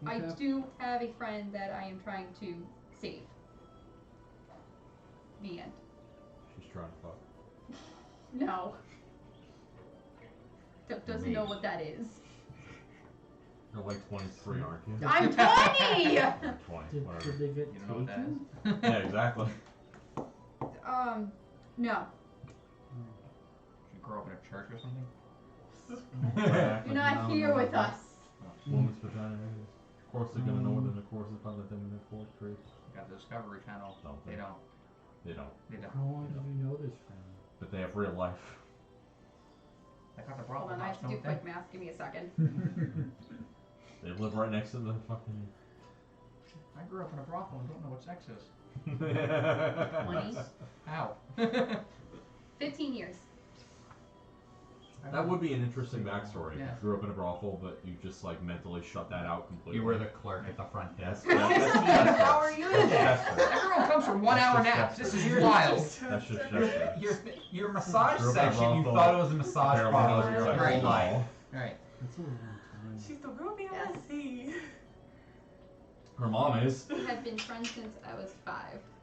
E: I
B: Okay.
E: do have a friend that I am trying to save. The end.
C: She's trying to fuck.
E: No. Doesn't know what that is.
C: You're like 23, aren't you?
E: I'm 20!
C: Or 20,
B: Did
C: whatever.
B: they get
D: You don't know what that
B: taken?
D: is?
C: Yeah, exactly.
E: No.
D: Should grow up in a church or something?
E: You're not here with us.
C: Woman's vagina is. Of course they're gonna know what intercourse is, but let them in the fourth grade.
D: Got the Discovery Channel.
C: Don't
D: They
C: they?
D: don't.
C: They don't.
D: They don't.
B: How long did you know this friend?
C: But they have real life.
D: I got the
E: Hold
D: brothel
E: on, I
D: house,
E: have to do
D: don't they?
E: quick math. Give me a second.
C: They live right next to the fucking.
D: I grew up in a brothel and don't know what sex is.
E: 20?
D: How?
E: 15 years.
C: That would be an interesting backstory.
D: Yeah.
C: You grew up in a brothel, but you just like mentally shut that out completely.
A: You were the clerk at the front desk.
E: How are you in there?
D: Everyone comes from 1 hour naps. This is wild.
C: That's just Chester.
A: Your massage
C: Grew up in a
A: section, you
C: brothel.
A: thought it was a massage
C: Apparently
A: parlor
C: knows
A: your
C: exactly
A: whole
C: what
A: life.
D: Right.
B: That's a long time.
F: She's the real BLC.
C: Her mom is.
E: We have been friends since I was 5.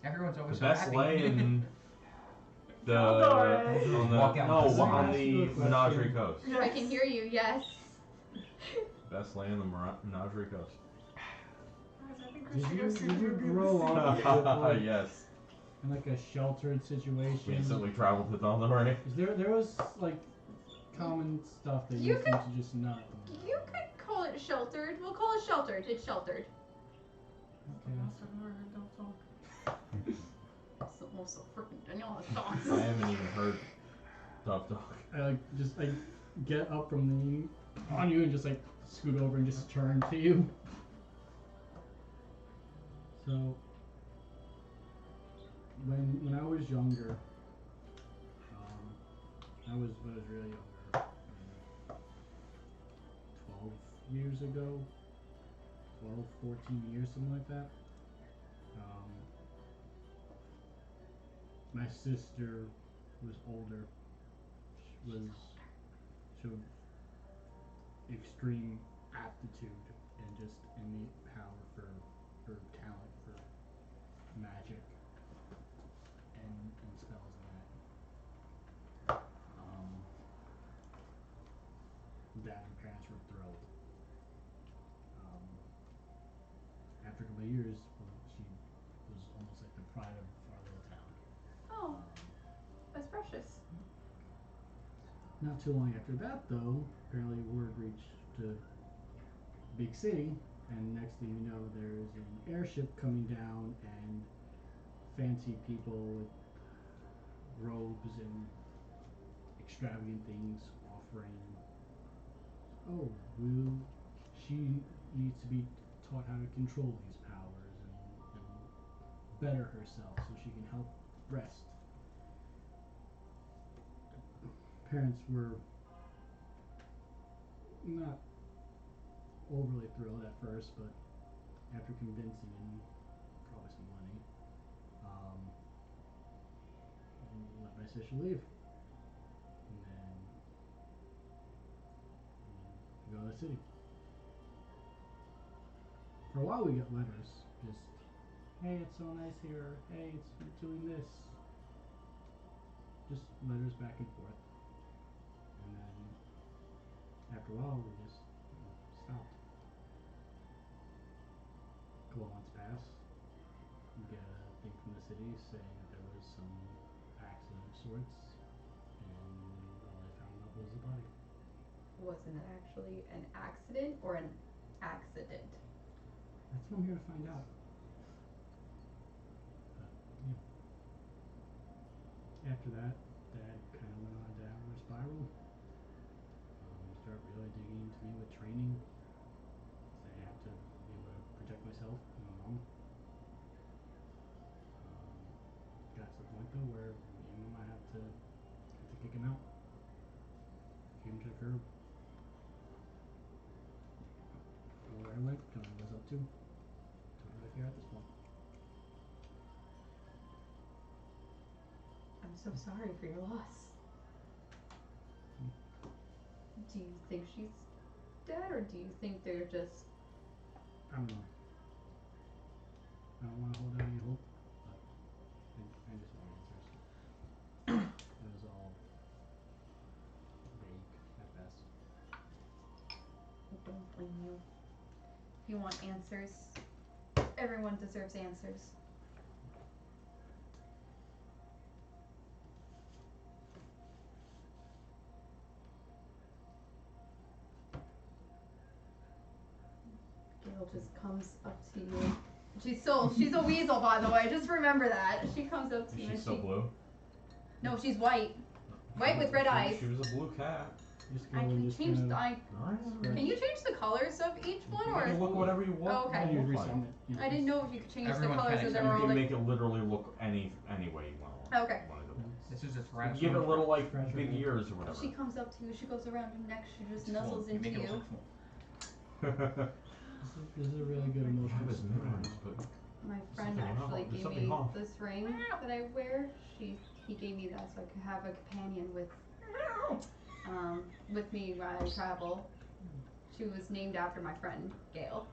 D: Everyone's
C: The
D: always so
C: best
D: happy.
C: lay in the
F: Outdoors.
C: on the
A: Walk out
C: no
A: to the
C: on
A: side.
C: the Menagerie Coast.
E: If I can hear you, yes.
C: Best lay in the Menagerie Coast.
F: Guys, I think
B: Did
F: we should
B: you,
F: go see
B: did
F: the
B: you
F: real
B: grow
F: BLC.
B: up with, like,
C: Yes.
B: in like a sheltered situation?
C: We instantly traveled to Donneray.
B: Is there was like common stuff that
E: You
B: you seem to just not.
E: You could call it sheltered. We'll call it sheltered. It's sheltered.
B: Okay.
F: Don't talk.
E: So, most so freaking Danielle has
C: I
E: thoughts.
C: haven't even heard Tough Dog.
B: I like just like get up from the on you and just like scoot over and just turn to you. So when I was younger, I was really younger, 12 years ago, 12, 14 years, something like that. My sister was older. She showed extreme aptitude and just innate power for talent for magic and spells and that. Dad and parents were thrilled. After a couple of years, she was almost like the pride of our little town.
E: Oh, that's precious.
B: Not too long after that, though, apparently word reached the big city, and next thing you know, there's an airship coming down, and fancy people with robes and extravagant things offering, oh, she needs to be taught how to control these powers and better herself so she can help rest. Parents were not overly thrilled at first, but after convincing and probably some money, let my sister leave. And then go to the city. For a while we got letters, just, hey, it's so nice here, hey, you're doing this. Just letters back and forth. And then after a while we just stopped. A couple months pass. We get a thing from the city saying that there was some accident of sorts, and all they found out was the body.
E: Wasn't it actually an accident or an accident?
B: That's what I'm here to find out. But, yeah. After that, Dad kind of went on a downward spiral. Start really digging into me with training. So I have to be able to protect myself and my mom. Got to the point though where me and Mom had
E: so sorry for your loss. Do you think she's dead, or do you think they're just...
B: I don't know. I don't want to hold out any hope, but I just want answers. It was all vague at best.
E: I don't blame you. If you want answers, everyone deserves answers. Gail just comes up to you. She's a weasel, by the way. Just remember that. She comes up to you
C: Is
E: and
C: she still blue?
E: No, she's white. White with red eyes.
C: She was a blue cat.
B: Just
E: I
B: go and
E: can
B: just
E: change.
B: kinda-
E: Can you change the colors of each one,
C: You
E: or?
C: can look whatever you want.
E: Oh, okay.
B: You
C: Look like.
B: resummon it.
E: I didn't know if you could change
D: Everyone
E: the colors,
D: can
E: or they
C: You
E: were all
C: can
E: like.
C: make it literally look any way you want.
E: Oh, okay.
D: This is a tyrannosaurus.
C: Give it little like
B: Treasure
C: big
B: hunt.
C: ears or whatever.
E: She comes up to you. She goes around your neck. She just
D: It's full.
E: nuzzles
D: You
E: into
D: make it
E: you.
D: look full.
B: This is a really good emotional
C: Have his
B: support.
C: memories, but
E: My friend
C: something wrong.
E: actually
C: There's
E: gave
C: something
E: me
C: wrong.
E: this ring that I wear. He gave me that so I could have a companion with me while I travel. She was named after my friend Gail.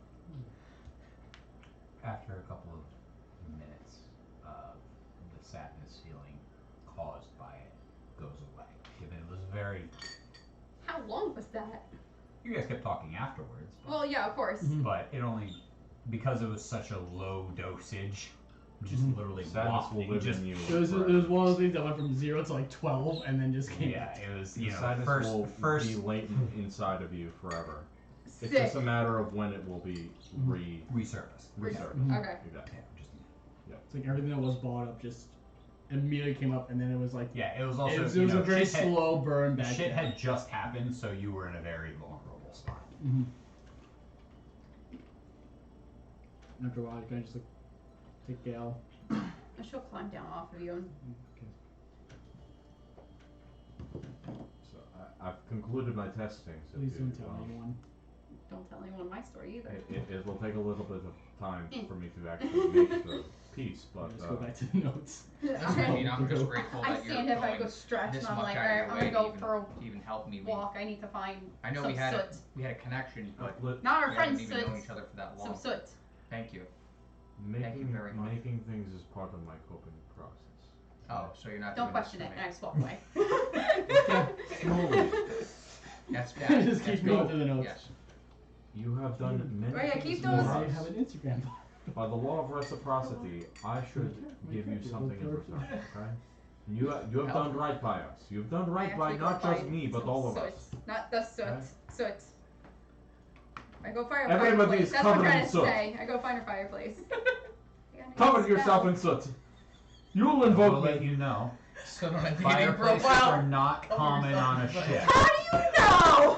A: After a couple of minutes, the sadness feeling caused by it goes away. Given it was very,
E: How long was that?
A: you guys kept talking afterwards, but,
E: Well, yeah, of course.
A: but it only, because it was such a low dosage, just
B: Mhm.
A: literally
C: sadness will
A: wafting,
C: live
A: just
C: in you.
B: It was one of those things that went from 0 to like 12 and then just came.
A: yeah, it was
C: The
A: you know
C: sadness
A: first
C: will
A: first
C: be latent inside of you forever. It's
E: Sick.
C: just a matter of when it will be
A: resurface.
C: resurfaced.
B: Mhm.
E: Okay.
C: Exactly.
A: Yeah, just
B: It's like everything that was bought up just immediately came up, and then it was like
A: yeah. It was also
B: it was
A: you
B: a
A: know,
B: very
A: shit had-
B: slow burn back.
A: Shit
B: then.
A: had just happened, so you were in a very vulnerable spot.
B: Mm-hmm. After a while, you kind of just like take Gail.
E: And she'll climb down off of you. And
C: So I've concluded my testing. So
B: Please
C: if
B: don't
C: you,
B: tell anyone.
E: don't tell anyone my story either.
C: It will take a little bit of time for me to actually make the piece, but
B: Just go back to the notes.
D: I mean, I'm just grateful
E: I
D: that you're
E: stand if I
D: going
E: go stretch,
D: this
E: and I'm
D: much
E: like,
D: out
E: alright,
D: of
E: I'm
D: your way
E: gonna go
D: to
E: for a
D: to even help me.
E: walk. I need to find
D: I know
E: some
D: we had
E: soot.
D: a connection, but
E: Not our
D: we
E: friend
D: haven't even known
E: soot.
D: each other for that long.
E: Some soot.
D: Thank you.
C: making
D: very much.
C: making things is part of my coping process.
D: Oh, so you're not
E: Don't
D: doing
E: question
D: this
E: it.
D: for
E: And I
D: me.
E: just walk away.
C: Slowly.
D: That's
B: Just
D: bad.
B: keep
D: That's
B: going
D: good.
B: through the notes.
D: Yes.
C: You have done many
E: Oh, yeah,
C: things
E: keep
C: for
E: those-
B: I
C: us.
B: have an Instagram.
C: By the law of reciprocity, I should give you something in return, okay? You have done right by us. You've done right by
E: actually go
C: not just
E: find
C: me, but
E: some
C: all of
E: soot.
C: us.
E: Not the soot.
C: Okay.
E: Soot. I go find a
C: Everybody
E: fireplace.
C: is
E: That's what I'm
C: covered in
E: trying to
C: soot.
E: say. I go find a fireplace.
C: Cover yourself in soot. You'll
A: We'll
C: invoke
A: let
C: me.
A: you know.
D: So don't I
A: Fireplaces are not common on a ship.
E: How do you know?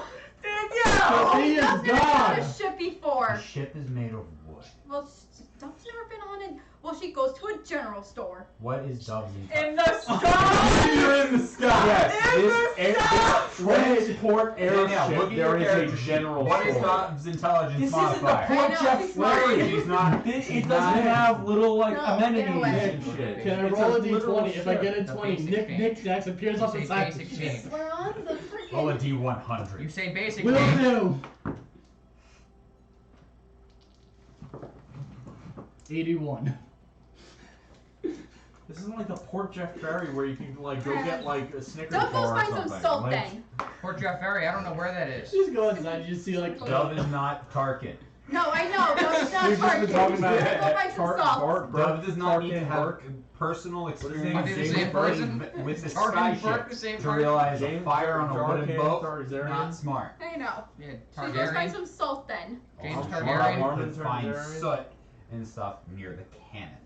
B: Sophia
E: He's
B: is
E: never been on a
B: gone.
E: ship before.
A: The ship is made of wood.
E: Well, Duff's never been on it. Well, she goes to a general store.
A: What is Dove's
F: In the sky!
C: You're in the sky. Yes, this transport airship.
A: look at
C: There
A: your
C: is
A: character
C: a
A: sheet.
C: general
A: What is
C: store.
A: Dove's intelligence
C: This isn't the
A: modifier?
C: Port
E: I know,
C: Jeff
E: he's smart.
C: Flurry.
A: He's not.
C: It
A: he's
C: doesn't
A: not-
C: have little like
E: No, get
C: amenities
E: away.
C: and shit.
B: Can I
C: It's
B: roll a
C: literal
B: d20? If I
C: ship.
B: get a
D: The
B: 20,
D: basic
B: Nick
D: change.
B: Jacks appears
D: You
B: off the
D: say
B: side of the
D: basic
B: ship.
D: change.
E: We're on the
A: Roll a
E: freaking.
A: D100.
D: You say basic
B: Will
D: change.
B: do. 81.
C: This isn't like the Port Jeff Ferry where you can like go get like a Snickers
E: Duff goes
C: bar or
E: find
C: something.
E: some salt
C: like,
E: then.
D: Port Jeff Ferry, I don't know where that is.
B: Just go inside, you just see like
A: Dove is not Tarkin.
E: No, I know. No, it's not
B: We've just been
E: Tarkin.
B: talking about
E: Go find some salt.
A: Dove does not need to
C: Tarkin
A: have
C: Burke.
A: personal
C: his
A: experience
C: name?
D: Are they the same person?
A: with the
D: Tarkin
A: sky
D: and Burke the
A: ship
D: same
A: to
D: person?
A: realize a
C: James
A: fire on a wooden
C: Tarkin
A: boat.
C: Targaryen.
A: Not smart.
E: I know.
D: Yeah,
E: She goes find
D: Targaryen.
E: some salt then.
D: James
A: Also,
D: Targaryen.
A: Martin could
C: Targaryen.
A: find soot and stuff near the cannons.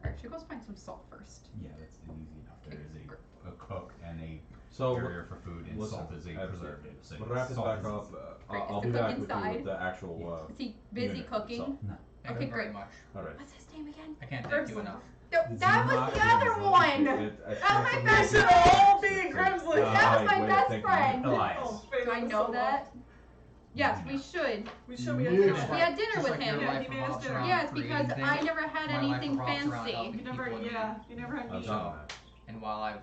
E: Alright, she goes find some salt first.
A: Yeah, that's easy enough. There is a cook and a
C: So
A: barrier for food, and
C: listen,
A: salt is a preservative. So
C: wrap it
A: salt
C: back
A: is
C: up.
A: easy.
E: Great,
C: I'll
E: is
C: be
E: the cook
C: back with you
E: inside?
C: with the actual.
E: Is he busy
C: unit
E: cooking?
C: itself.
D: Thank
E: Okay,
D: you very
E: great.
D: much.
C: All right.
E: What's his name again?
D: I can't thank you enough.
E: No, that was the other one. Oh, my
F: They should all be Grimsley.
E: That was my best friend.
A: Elias.
F: Oh,
E: Do I know that? Yes, we should.
F: We should be at
B: Yeah.
E: We
F: dinner.
E: had dinner
D: Just
E: with
D: like your
E: him.
F: Yeah,
D: life
F: he made us
D: revolves
F: dinner.
D: around
E: Yes,
D: creating
E: because I
D: things.
E: never had
D: My life
E: anything
D: revolves around
E: fancy.
D: helping
F: You never,
D: people in need.
F: you never had
C: I've
F: meat.
C: done that.
D: And while I've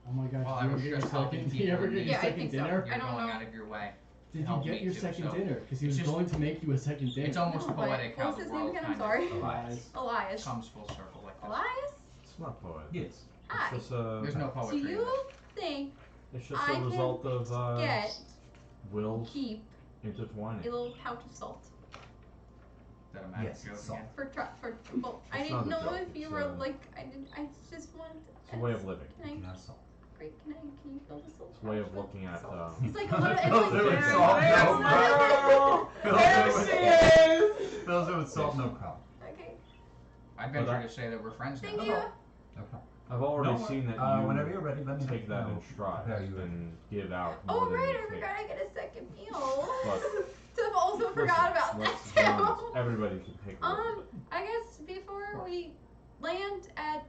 B: Oh my god,
D: Well,
B: did
D: I
B: you ever
D: was
B: get your
D: just helping
B: second? Did
D: people
B: you ever
D: in
B: get
D: need.
B: your
E: Yeah, I
B: second
E: think so.
B: dinner?
D: you're
E: I don't
D: going
E: know.
D: out of your way.
B: Did you
D: help
B: get
D: me
B: your
D: too,
B: second
D: so
B: dinner? Because he
D: it's
B: was
D: just-
B: going to make you a second dinner.
D: It's almost
E: No, but
D: poetic
E: what
D: how
E: was
D: the
E: his name
D: world
E: again? I'm
D: kind
E: sorry.
A: Elias.
D: of
E: Elias.
D: comes full circle like this.
E: Elias?
C: It's not poetic.
A: Yes.
E: Hi.
C: It's just
D: There's no
E: Do
D: poetry. in
E: you
D: it.
E: think
C: It's just
E: I
C: a result of
E: get
C: wills
E: keep a
C: intertwining.
E: little pouch of salt
D: Is that a magic
A: Yes,
D: joke
A: salt.
D: again?
E: for well, I
C: It's
E: didn't
C: not a
E: know
C: joke,
E: if you
C: it's,
E: were
C: uh,
E: like I just wanted.
C: It's a way of living.
E: Can I?
A: You can have salt.
E: Great. Can you build a salt?
C: It's a way of
E: pouch
C: looking at
E: salt? It's like a
A: Fills
E: little.
A: it with
E: It's
A: salt,
E: like,
A: no
F: Girl,
A: problem.
F: there she is.
A: Fills it with salt, no problem.
E: okay.
D: I'd
C: But
D: venture to say that we're friends now.
E: Thank you.
A: No problem.
C: I've already
A: No,
C: seen that
A: whenever
C: you
A: you're ready, let me
C: take that in
A: know.
C: stride
A: Prepare you
C: and give out more
E: Oh
C: than
E: right,
C: you
E: I
C: take.
E: forgot I get a second meal.
C: But
E: I've also forgot
C: Listen,
E: about
C: let's
E: that
C: be honest,
E: too.
C: everybody can take a little bit.
E: I guess before we land at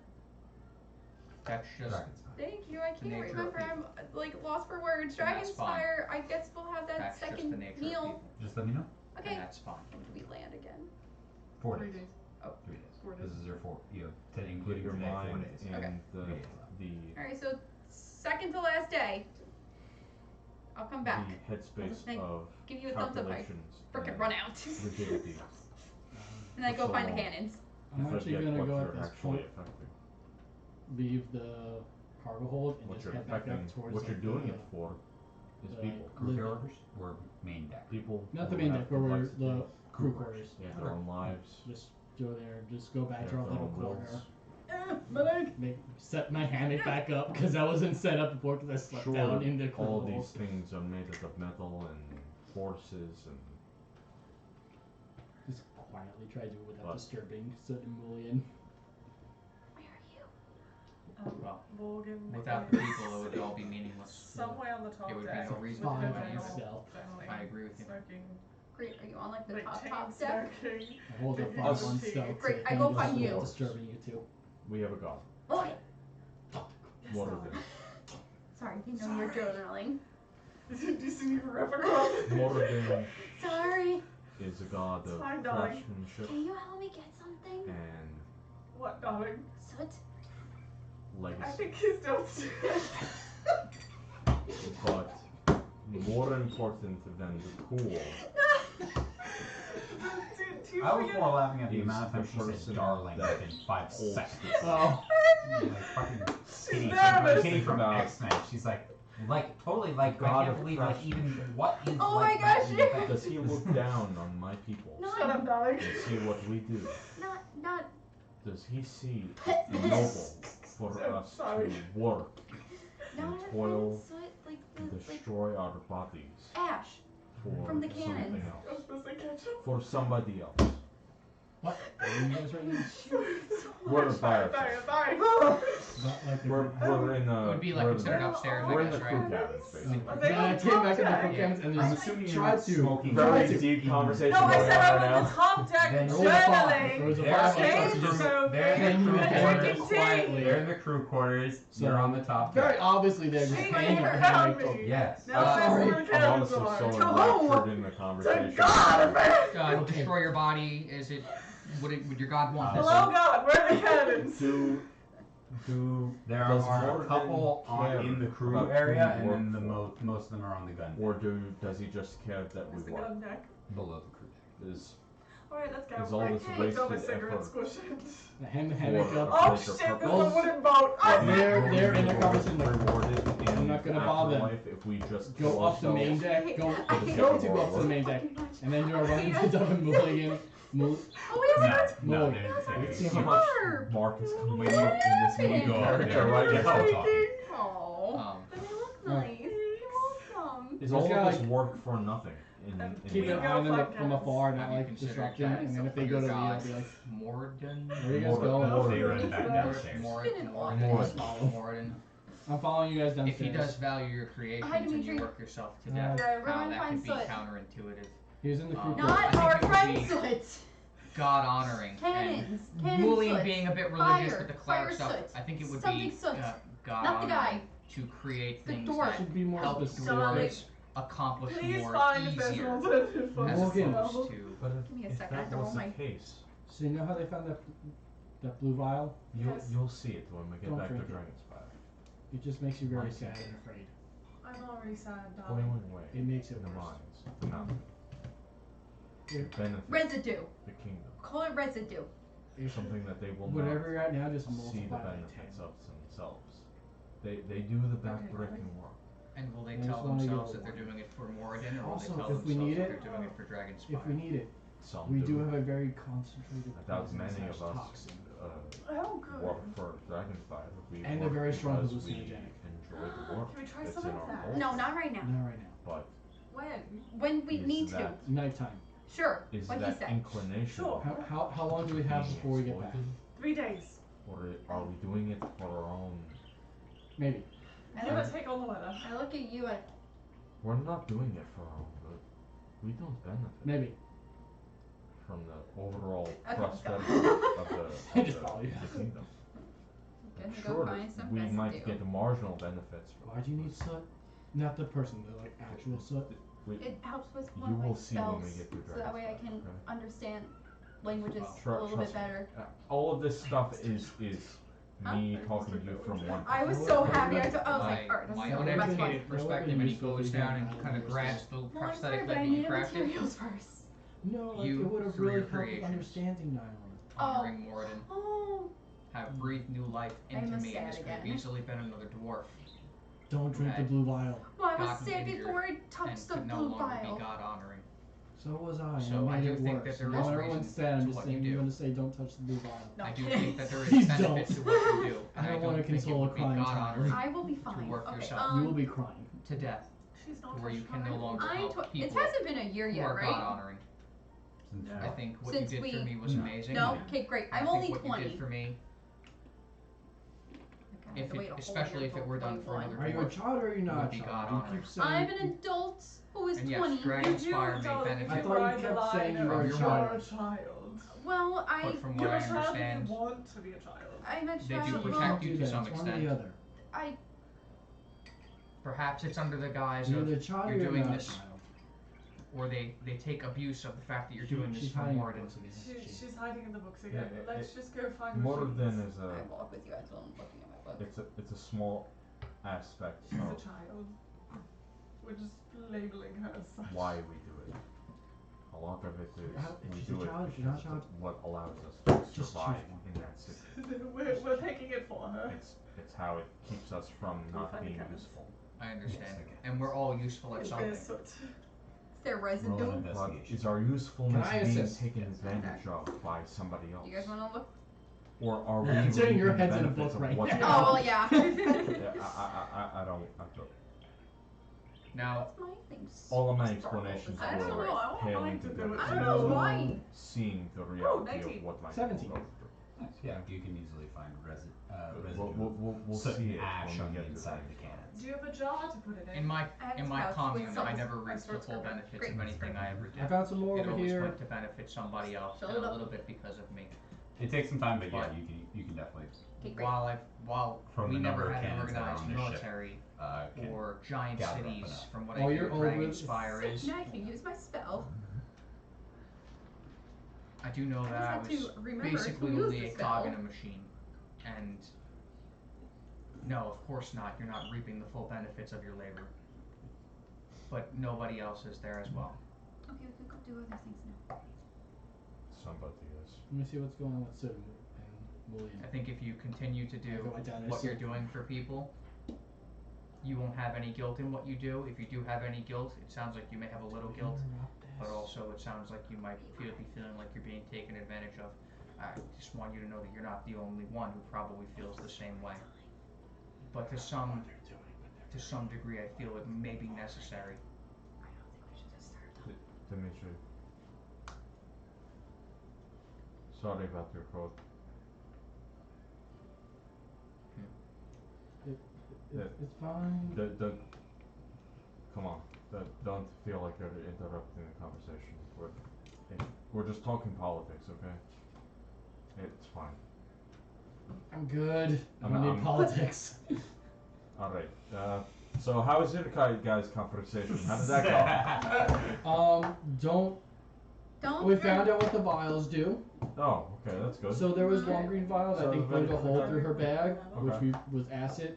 D: That's just
A: Dragon's
E: thank you, I
D: The
E: can't
D: nature of
E: remember. I'm like lost for words.
D: And that's
E: Dragon
D: fine.
E: Spire. I guess we'll have that
D: that's just the
E: second
D: nature of
E: meal.
D: people.
A: Just let me know.
E: Okay.
D: And that's fine.
E: When do we land again?
A: 4
F: 3
A: days.
F: days.
A: 3 days.
F: 4
A: This
F: days.
A: is your 4. You have today,
C: Put
A: including
C: your
A: today, 4
C: mind
A: days.
C: in
E: Okay.
C: the
E: All right, so second to last day. I'll come back.
C: the headspace
E: Thank-
C: of
E: Give you a thumbs up. I
C: calculations
E: frickin'
C: and
E: run out.
C: rigidity.
E: And then
C: for
E: go
C: so
E: find the
C: long.
E: cannons.
B: I'm actually
C: Forget
B: gonna
C: what
B: go
C: you're
B: at this
C: actually
B: point,
C: affecting.
B: leave the cargo hold, and
C: What
B: just
C: you're
B: head back
C: affecting,
B: up towards
C: what you're
B: like,
C: doing
B: the,
C: it for is
B: the-
C: people.
A: Crew
B: Living.
A: quarters or main deck?
C: People
B: Not the
C: who
B: main
C: have
B: deck, where we're the
C: complexities,
B: crew quarters.
C: they have their own lives,
B: Just go there, just go
C: they
B: back
C: have
B: to our
C: their
B: little
C: own
B: corner.
C: wills.
B: My leg! Set my hammock back up because I wasn't set up before because I slept
C: Sure,
B: down in the
C: all
B: crew
C: these
B: hold.
C: things are made out of metal and forces and
B: Just quietly try to do it without
C: What?
B: disturbing Emilian.
E: Where are you?
D: Well,
F: Morgan.
D: without the people, it would all be meaningless.
F: Somewhere on the top
D: It would be
F: deck.
D: no reason
F: with
D: for
F: the
D: it.
F: general
B: Stealth.
F: family
D: I agree with you.
F: Smoking.
E: Great. Are you on like the
F: Like
E: top
F: chain
E: deck?
F: smoking.
B: I hold up
F: Big
B: 5
F: tea.
B: on stealth.
E: Great,
B: to
E: I go
B: handle
E: find you.
B: Disturbing you too.
C: we have a god.
E: Oh, yeah.
F: Yes,
C: What
F: darling.
C: is it?
E: Sorry, didn't know you were
F: Sorry.
E: journaling.
F: Do you see me forever, girl?
C: Morgan
E: Sorry.
C: is a god
F: It's
C: of
F: fine, darling.
C: craftsmanship
E: Can you help me get something?
C: and
F: What, darling?
E: Soot?
F: I
C: legacy.
F: think he's downstairs.
C: But more important than the cool
F: Do you
A: I was
F: forget?
A: more laughing at the
C: He's
A: amount of
C: the
A: time she said
C: person
A: darling
C: that
A: within 5
C: holds
A: seconds.
C: this.
B: Oh.
A: Like fucking Kitty,
F: nervous.
A: Kitty from
C: About-
A: X-Men. She's like totally like I
C: God
A: can't
C: of
A: believe like even
C: craftsmanship.
A: what is
E: Oh
A: like
E: my gosh,
A: that
E: yeah.
A: even thing?
C: Does he look down on my people
E: No,
F: Shut up, darling.
C: and see what we do?
E: not.
C: Does he see it noble for
F: I'm
C: us
F: sorry.
C: to work
E: Not
C: and
E: if
C: toil
E: soot, like
C: and
E: the like
C: destroy our bodies
E: ash.
C: for
E: From the
C: something
E: cannons.
F: I was
C: else?
F: supposed to catch him.
C: For somebody else.
B: What? What are you guys right now?
C: We're a fire.
F: Sorry.
B: Not like the
C: We're in
D: It
C: a.
D: would be like
C: we're
D: considered
C: in a-
D: upstairs,
C: We're
D: I
C: in the
D: guess,
C: crew
D: right?
C: cabins, basically.
F: Are they
B: Yeah, I
F: on
B: came
F: top
B: back in the
F: deck?
B: crew cabins and
A: I'm
B: just
A: assuming you're
B: tried
A: not
B: to.
A: smoking
B: Tried
C: Very
B: to.
C: deep conversation
F: No, I
C: going
F: said
C: on
F: I'm
C: right
F: on
C: now.
F: the top deck
B: Then roll a 5. There
F: journaling.
B: was a
A: They're
B: 5
F: Chain
B: on top.
F: smoking.
A: They're in the crew
F: and
A: quarters.
F: drinking tea.
B: Quietly.
A: They're in the crew quarters.
B: So,
A: You're on the top
B: Very
A: deck.
B: obviously they're just
F: She
B: hanging
F: went
B: out
F: around
B: hammock.
F: me.
A: Yes.
F: Now that's
B: sorry.
F: where the
C: I'm
F: cannons
C: honestly
F: are.
C: so
F: To whom?
C: enraptured in the conversation.
F: To God, man.
B: Okay.
D: Destroy your body. Is it? Would your god want this?
F: Hello, God. Where are the cannons?
A: There
C: Does
A: are a
C: Morgan
A: couple
C: care
A: in the crew
C: about
A: area,
C: who
A: and
C: you
A: then the
C: work
A: most of them are on the gun
C: Or does he just care that
F: Where's
C: we
F: the
C: work?
F: gun deck?
A: below the crew deck.
C: Is
F: Alright, let's go.
C: Is all this
F: I throw my
C: wasted
F: cigarette
C: effort
F: squishing.
B: The hammock
C: For-
B: up.
F: Oh
C: Like
F: shit,
C: a
F: this is a
B: purpose.
F: wooden boat.
C: will we-
B: They're-
C: will
B: they're
C: we
B: in the
C: be
B: conversation, like,
C: rewarded in
B: I'm not gonna bother.
C: afterlife if we just
B: Go
C: kill
B: up the main
C: ourselves?
B: deck. Go
E: I
C: For the
B: go
C: sake
B: to
C: of
B: go
C: our
B: up to the
C: work?
B: main deck, and then do a run into double mulligan.
E: Oh, we have a
A: No,
B: Mulligan.
C: Let's
A: there's
C: see how much
E: Barb.
C: Mark is coming
A: When
C: up
A: you-
C: in this
E: when
C: new
E: you go
A: up
C: character
A: there,
C: right
A: you're
C: now.
A: talking.
E: Oh, but they look nice. You're welcome.
C: Is all
B: Just
C: of
B: gotta,
C: this
B: like,
C: work for nothing?
B: keep
F: We
B: an
F: go
B: eye on them
F: fuck
B: from
F: cats.
B: afar, not
D: Have you
B: like
D: considered
B: disrupting,
D: that
B: and then if they
D: your
B: go to the
D: god
B: be like,
D: Morden?
B: where you guys
C: Morden.
B: going?
A: So you run back
F: Morden.
A: downstairs.
D: Morden.
B: I'm following you guys downstairs.
D: If he does value your creations
E: Hi,
D: and you
E: Dimitri.
D: work yourself to
B: Uh,
D: death,
E: Yeah, we're
D: how
E: gonna
D: that
E: find
D: can be
E: Soot.
D: counterintuitive,
B: He was in the crew.
D: No.
E: Not
D: I think
E: our
D: it would
E: friend
D: be-
E: Soot.
D: God honoring, and
E: Cannons. Cannon
D: Mulligan
E: soot.
D: being a bit religious
E: Fire.
D: with the cleric
E: Fire
D: stuff.
E: soot.
D: I think it would
E: Something
D: be
E: soot.
D: God
E: Not the guy.
D: honoring to create
E: The
D: things
E: dwarf.
D: that
B: Should be more
D: help
B: specific.
D: dwarves accomplish
F: Please
D: more
F: find if there's an
D: easier
F: alternative for
D: as
F: us.
B: Morgan.
D: opposed to.
C: But
E: Give me a
C: if
E: second, I have
C: that
E: to
C: was
E: roll
C: the
E: my-
C: case,
B: So you know how they found that blue vial?
F: Yes.
C: you'll see it when we get
B: Don't
C: back to
B: drink it.
C: Dragon Spire.
B: It just makes you very
C: Might
B: sad
C: be.
B: and afraid.
F: I'm already sad, darling.
C: Boiling away
B: It makes it
C: in the
B: worse.
C: minds, the mountain.
B: Yeah.
C: The benefit,
E: Residue.
C: the kingdom.
E: Call it residue.
B: If
C: Something that they will
B: whatever you're at now, just
C: see the
B: multiply by
C: benefits
B: 10.
C: of themselves. They do the backbreaking work.
D: And will they
B: I just
D: tell
B: wanna
D: themselves
B: go
D: that they're
B: one.
D: doing it for Moradin, or will
B: Also,
D: they tell
B: if we
D: themselves
B: need
D: that
B: it-
D: they're doing it for Dragon Spire?
B: If we need it,
C: Some
B: we
C: do.
B: do have a very concentrated
C: I doubt
B: poison
C: many of
B: slash
C: us
B: toxin.
F: Oh, good.
C: work for Dragonfire. We
B: And a
C: work
B: very strong
C: because we
B: hallucinogenic.
C: enjoy the work.
F: Can we try
C: that's
F: some
C: in
F: of
C: our
F: that?
C: molds.
E: No, not right now.
B: Not right now.
C: But
F: When?
E: When we
C: is
E: need to.
C: that,
B: Nighttime.
E: Sure.
C: is
E: Like he
C: that
E: said.
C: inclination
F: Sure.
B: How long do we have
C: being
B: before we get back?
C: exploited,
F: 3 days.
C: or are we doing it for our own?
B: Maybe.
E: I
F: Give or
E: look,
F: take on the weather.
E: I look at you and
C: We're not doing it for our own good. We don't benefit
B: Maybe.
C: from the overall
E: Okay,
C: prosperity
E: go.
C: of
B: I
C: the,
B: just follow you.
C: the kingdom.
E: gonna go
C: Sure,
E: find some
C: we might
E: residue.
C: get the marginal benefits from
B: Why do you need soot? Not the person, the like actual soot.
E: it helps with
C: You
E: one of my
C: will see when we
E: spells,
C: get through
E: so that way I
C: Dragon's
E: can
C: Back, okay?
E: understand languages
C: Tru-
E: a little
C: trust
E: bit
C: me.
E: better.
C: All of this stuff is
E: Huh?
C: me talking to you from one.
E: I was
B: Well,
E: so
B: what-
E: happy.
B: what-
E: I was
D: My,
E: like, alright, this
D: my
E: is
B: what-
E: the best
D: uneducated
E: one.
B: that would've
D: perspective,
B: been
D: and he
B: useful if
D: goes
B: we
D: down
B: did
D: and
B: that
D: kind of
B: language
D: grasps
B: stuff.
D: the
E: Well, I'm
D: prosthetic
E: sorry, but
D: that
E: I
D: he
E: needed
D: crafted,
E: materials first.
B: No, like
D: You,
B: it would have
D: through
B: really
D: your
B: helped with
D: creations.
B: understanding Nyland.
D: honoring Moradin,
E: Oh,
D: have breathed new life
E: I'm
D: into
E: a
D: me, and
E: sad
D: this could have
E: again.
D: easily been another dwarf,
B: Don't drink the
D: Okay.
B: blue vial.
E: well, I was
D: Gotten
E: sad
D: injured
E: before I
D: and
E: touched the
D: could no
E: blue
D: longer be
E: vial.
D: God honoring.
B: So was I.
D: So
B: and
D: I
B: made
D: do
B: it
D: think
B: worse.
D: that there
B: Now
D: is
B: everyone's
D: reason
B: sad. I'm
D: to
B: just
D: what
B: saying
D: you
B: you're
D: do.
B: gonna say don't touch the blue vial.
E: No.
D: I do think that there is
B: Please
D: benefit
B: don't.
D: to what you do, and
B: I
D: I
B: don't
D: don't
B: wanna
D: think it
B: console
D: would
B: a
D: be
B: crying
D: God
B: child.
D: honoring
E: I will be fine.
D: work
E: Okay,
D: yourself.
B: You will be crying.
D: to death,
F: She's not
D: where you can no
F: trying.
D: longer
E: I'm
D: help
E: it
D: people
E: hasn't been a year
D: who
E: yet,
D: are
E: right?
D: God honoring.
F: Yeah.
D: I think what
E: Since
D: you did
E: we-
D: for me was
A: No.
D: amazing.
E: No?
A: Yeah.
E: Okay, great.
D: I
E: I'm
D: think
E: only
D: what
E: 20.
D: you did for me,
E: I kinda have
D: if
E: to wait
D: it,
E: a whole
D: especially
E: year
D: if it
E: till
D: were done for
E: 21.
D: another
B: Are you a
D: dwarf,
B: child or are you not a
D: would be
B: child?
D: God
B: You
D: honoring.
B: keep saying.
E: I'm an adult who is
D: and yes,
E: 20.
D: Dragon
F: You
D: Spire may
F: don't,
D: benefit
B: I
F: you
B: thought you
F: ride the
B: kept saying
F: line
B: you were
F: of
B: a
F: you're
B: child.
F: a child.
E: Well,
D: but from
F: You're
D: what I
F: a child if
D: understand,
F: you want to be a child.
E: I'm a
D: They do
E: child.
D: protect
E: Well,
D: you
B: do
D: to
B: that.
D: some
B: It's one or
D: extent.
B: the other.
E: I
D: perhaps it's under the guise
B: You're
D: of
B: the child or
D: you're
B: you're
D: doing
B: not a
D: this,
B: child.
D: or they take abuse of the fact that you're
B: She-
D: doing this
B: she's
D: for
B: hiding her
D: Moradin.
B: books again, isn't she?
F: She's hiding in the books again.
C: Yeah,
F: Let's just go find
C: More
F: machines.
C: than is
E: I walk with you until I'm looking at my book.
C: it's a small aspect
F: She's a
C: of
F: child. We're just labeling her as such.
C: why we do it. A lot of it is
B: How- if
C: we
B: she's a
C: do it
B: child, she's not a
C: because
B: child.
C: it's what allows us to
B: Just
C: survive
B: choose one.
C: in that city.
F: we're taking it for her.
C: It's how it keeps us from
F: we
C: not
F: find the
C: being
F: cannons?
C: useful.
D: I understand,
A: Yes, okay.
D: and we're all useful at
F: Is
D: something.
F: there soot?
E: Is there
A: Roll
E: residue?
A: an
C: But
A: investigation.
C: is our usefulness
B: Can I
C: being
B: assist?
C: taken
B: Yes.
C: advantage of by somebody else?
E: Do you guys want to look?
C: Or are we
B: Considering your
C: reaping the
B: head's in a
C: benefits
B: book
C: of
B: right
C: what's
B: now.
E: Oh, well, yeah.
C: Yeah, I don't.
D: Now,
E: What's my things?
C: All of my
E: Historical
C: explanations
E: design.
F: I don't
C: will
F: know, I want
C: pale
F: mine
C: into
F: to do it.
E: I don't know
C: to
E: why.
C: seeing the reality
F: 19.
C: of what my
B: 17.
C: people go through.
A: Nice. Yeah, you can easily find residue.
C: We'll
A: soot
C: see
A: and
C: it
A: ash
C: when
A: on
C: we
A: the
C: get to
A: inside
C: that.
A: of the cannons.
F: Do you have a jar to put it in?
D: in my
E: I have
D: in
E: this
D: my
E: pouch
D: commune,
E: with
D: I
E: some
D: never reaped the
E: sword
D: full
E: scrubber.
D: benefits
E: Great
D: of anything I ever
B: I
D: did.
B: found some more
D: It
B: over
D: always
B: here.
D: went to benefit somebody else,
E: Fill
D: and
E: it
D: a
E: up.
D: little bit because of me.
A: It takes some time, but yeah,
D: But-
A: you can definitely
E: Okay, great.
D: While
A: From
D: we
A: the number
D: never
A: of
D: had an
A: cannons that are
D: organized
A: on this ship,
D: military
A: can
D: or giant
A: gather up
D: cities,
A: enough.
D: from what
B: Oh,
D: I
B: you're
D: hear,
B: over
D: Dragon
B: it.
D: Spire is.
E: Now I can use my spell.
D: I do know
E: I
D: that I
E: just
D: was
E: had to remember
D: basically
E: to use
D: only
E: the
D: a cog in
E: spell.
D: a machine, and no, of course not. You're not reaping the full benefits of your labor, but nobody else is there as well.
E: Okay, we can go do other things now.
C: Somebody is.
B: Let me see what's going on with Sue and William.
D: I think if you continue to do
B: go right down there,
D: what you're
B: so-
D: doing for people, you won't have any guilt in what you do. If you do have any guilt, it sounds like you may have a little guilt, but also it sounds like you might be feeling like you're being taken advantage of. I just want you to know that you're not the only one who probably feels the same way. But to some degree, I feel it may be necessary.
E: I don't think we should just start talking.
C: Dimitri. Sorry about your quote.
B: It's fine.
C: Come on. Don't feel like you're interrupting the conversation. We're just talking politics, okay? It's fine.
B: I'm good. I don't
C: I'm-
B: need politics.
C: Alright. So how is your guys' conversation? How did that go?
B: Don't.
E: Don't.
B: We found out what the vials do.
C: Oh, okay, that's good.
B: So there was one green vial that I
C: So
B: think
C: very
B: burned a hole
C: good.
B: through her bag, which
C: Okay.
B: was acid.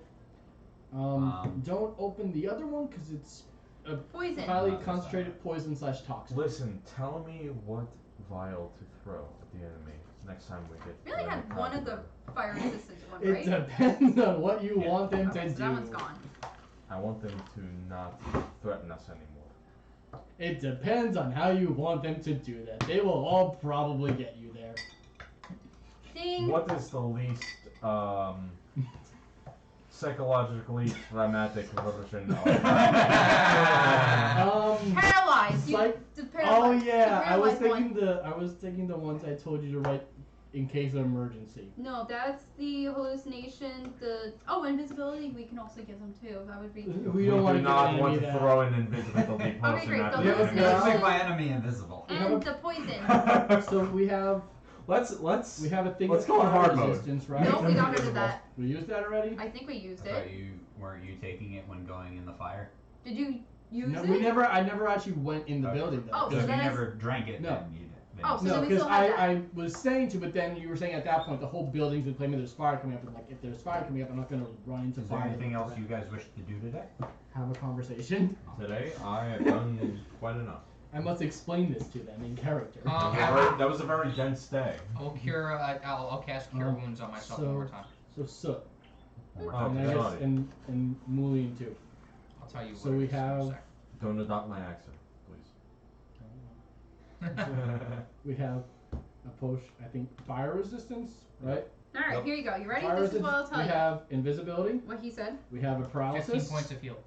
B: Don't open the other one because it's a
E: Poison.
B: highly
A: Not this
B: concentrated poison / toxin.
C: Listen, tell me what vial to throw at the enemy next time we get.
E: We only
C: to
E: had one of the fire resistant one,
B: It
E: right?
B: depends on what you
A: Yeah.
B: want them
E: Okay,
B: to
E: so
B: do.
E: that one's gone.
C: I want them to not threaten us anymore.
B: It depends on how you want them to do that. They will all probably get you there.
E: Ding.
C: What is the least psychologically traumatic version of
E: Paralyzed. You,
B: Like-
E: the
B: Oh
E: paralyzed.
B: yeah,
E: the
B: I was
E: paralyzed
B: thinking
E: one.
B: I was thinking the ones I told you to write in case of emergency.
E: No, that's the hallucination. The invisibility. We can also give them too. That would be.
B: We don't want
C: do
B: to
C: not
B: give
C: want
B: any
C: to
B: of that.
C: throw an invisibility potion
E: Okay, great.
C: at
E: The
C: the
B: Yeah,
C: enemy.
B: okay.
A: Let's make my enemy invisible.
E: And the poison.
B: So we have
C: Let's
B: a thing
C: Let's
B: of
C: go in
B: fire
C: hard mode.
B: resistance, right?
E: Nope, we got rid of that.
B: We used that already?
E: I think we used
A: I
E: it.
A: thought weren't you taking it when going in the fire?
E: Did you use
B: No,
E: it?
B: I never actually went in the
A: Okay.
B: building though.
E: Oh,
A: So
E: so
A: if you
E: then
A: never drank it,
B: No.
A: then you did.
E: Oh, so
B: no,
E: then we
B: because
E: still have that.
B: I was saying to, but then you were saying at that point the whole building's been claiming there's fire coming up, and like if there's fire coming up, I'm not gonna run into
A: Is there
B: fire.
A: anything else you guys wish to do today?
B: Have a conversation.
C: Today, I have done quite enough.
B: I must explain this to them in character.
C: That was a very dense day.
D: I'll cure. I'll cast Cure Wounds on myself
B: so-
D: one more time.
B: So Soot,
C: Oh,
B: and I guess
C: sorry.
B: and Mulian too.
D: I'll tell you.
B: So
D: what
B: we
D: it is in a
B: have-
D: sec.
C: Don't adopt my accent, please.
B: We have a potion. I think fire resistance, right?
E: All right,
C: Yep.
E: here you go. You ready?
B: Fire
E: This is what I'll
B: resistance.
E: tell
B: We
E: you.
B: have invisibility.
E: What he said.
B: We have a
D: 15
B: paralysis.
D: points of heal.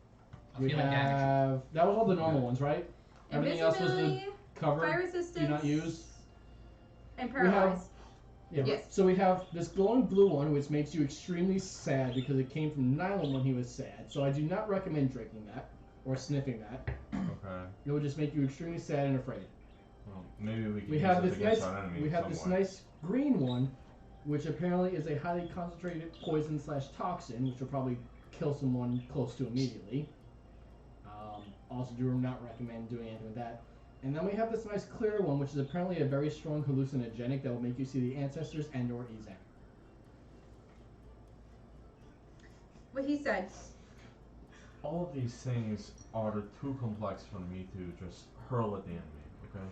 D: Of
B: We
D: healing damage.
B: have that was all the normal ones, right? Everything else was the
E: Invisibility,
B: cover.
E: fire resistance,
B: Do not use.
E: and
B: We have-
E: paralyzed.
B: Yeah.
E: Yes.
B: So we have this glowing blue one, which makes you extremely sad because it came from Nylon when he was sad. So I do not recommend drinking that or sniffing that.
C: Okay.
B: It would just make you extremely sad and afraid.
C: Well, maybe we can
B: We
C: use
B: have
C: it
B: this
C: against
B: nice.
C: our enemy
B: We
C: in
B: have
C: some
B: this
C: way.
B: nice green one, which apparently is a highly concentrated poison / toxin, which will probably kill someone close to immediately. Also, do not recommend doing anything with that. And then we have this nice clear one, which is apparently a very strong hallucinogenic that will make you see the ancestors and/or Ezek.
E: What he said.
C: All of these things are too complex for me to just hurl at the enemy, okay?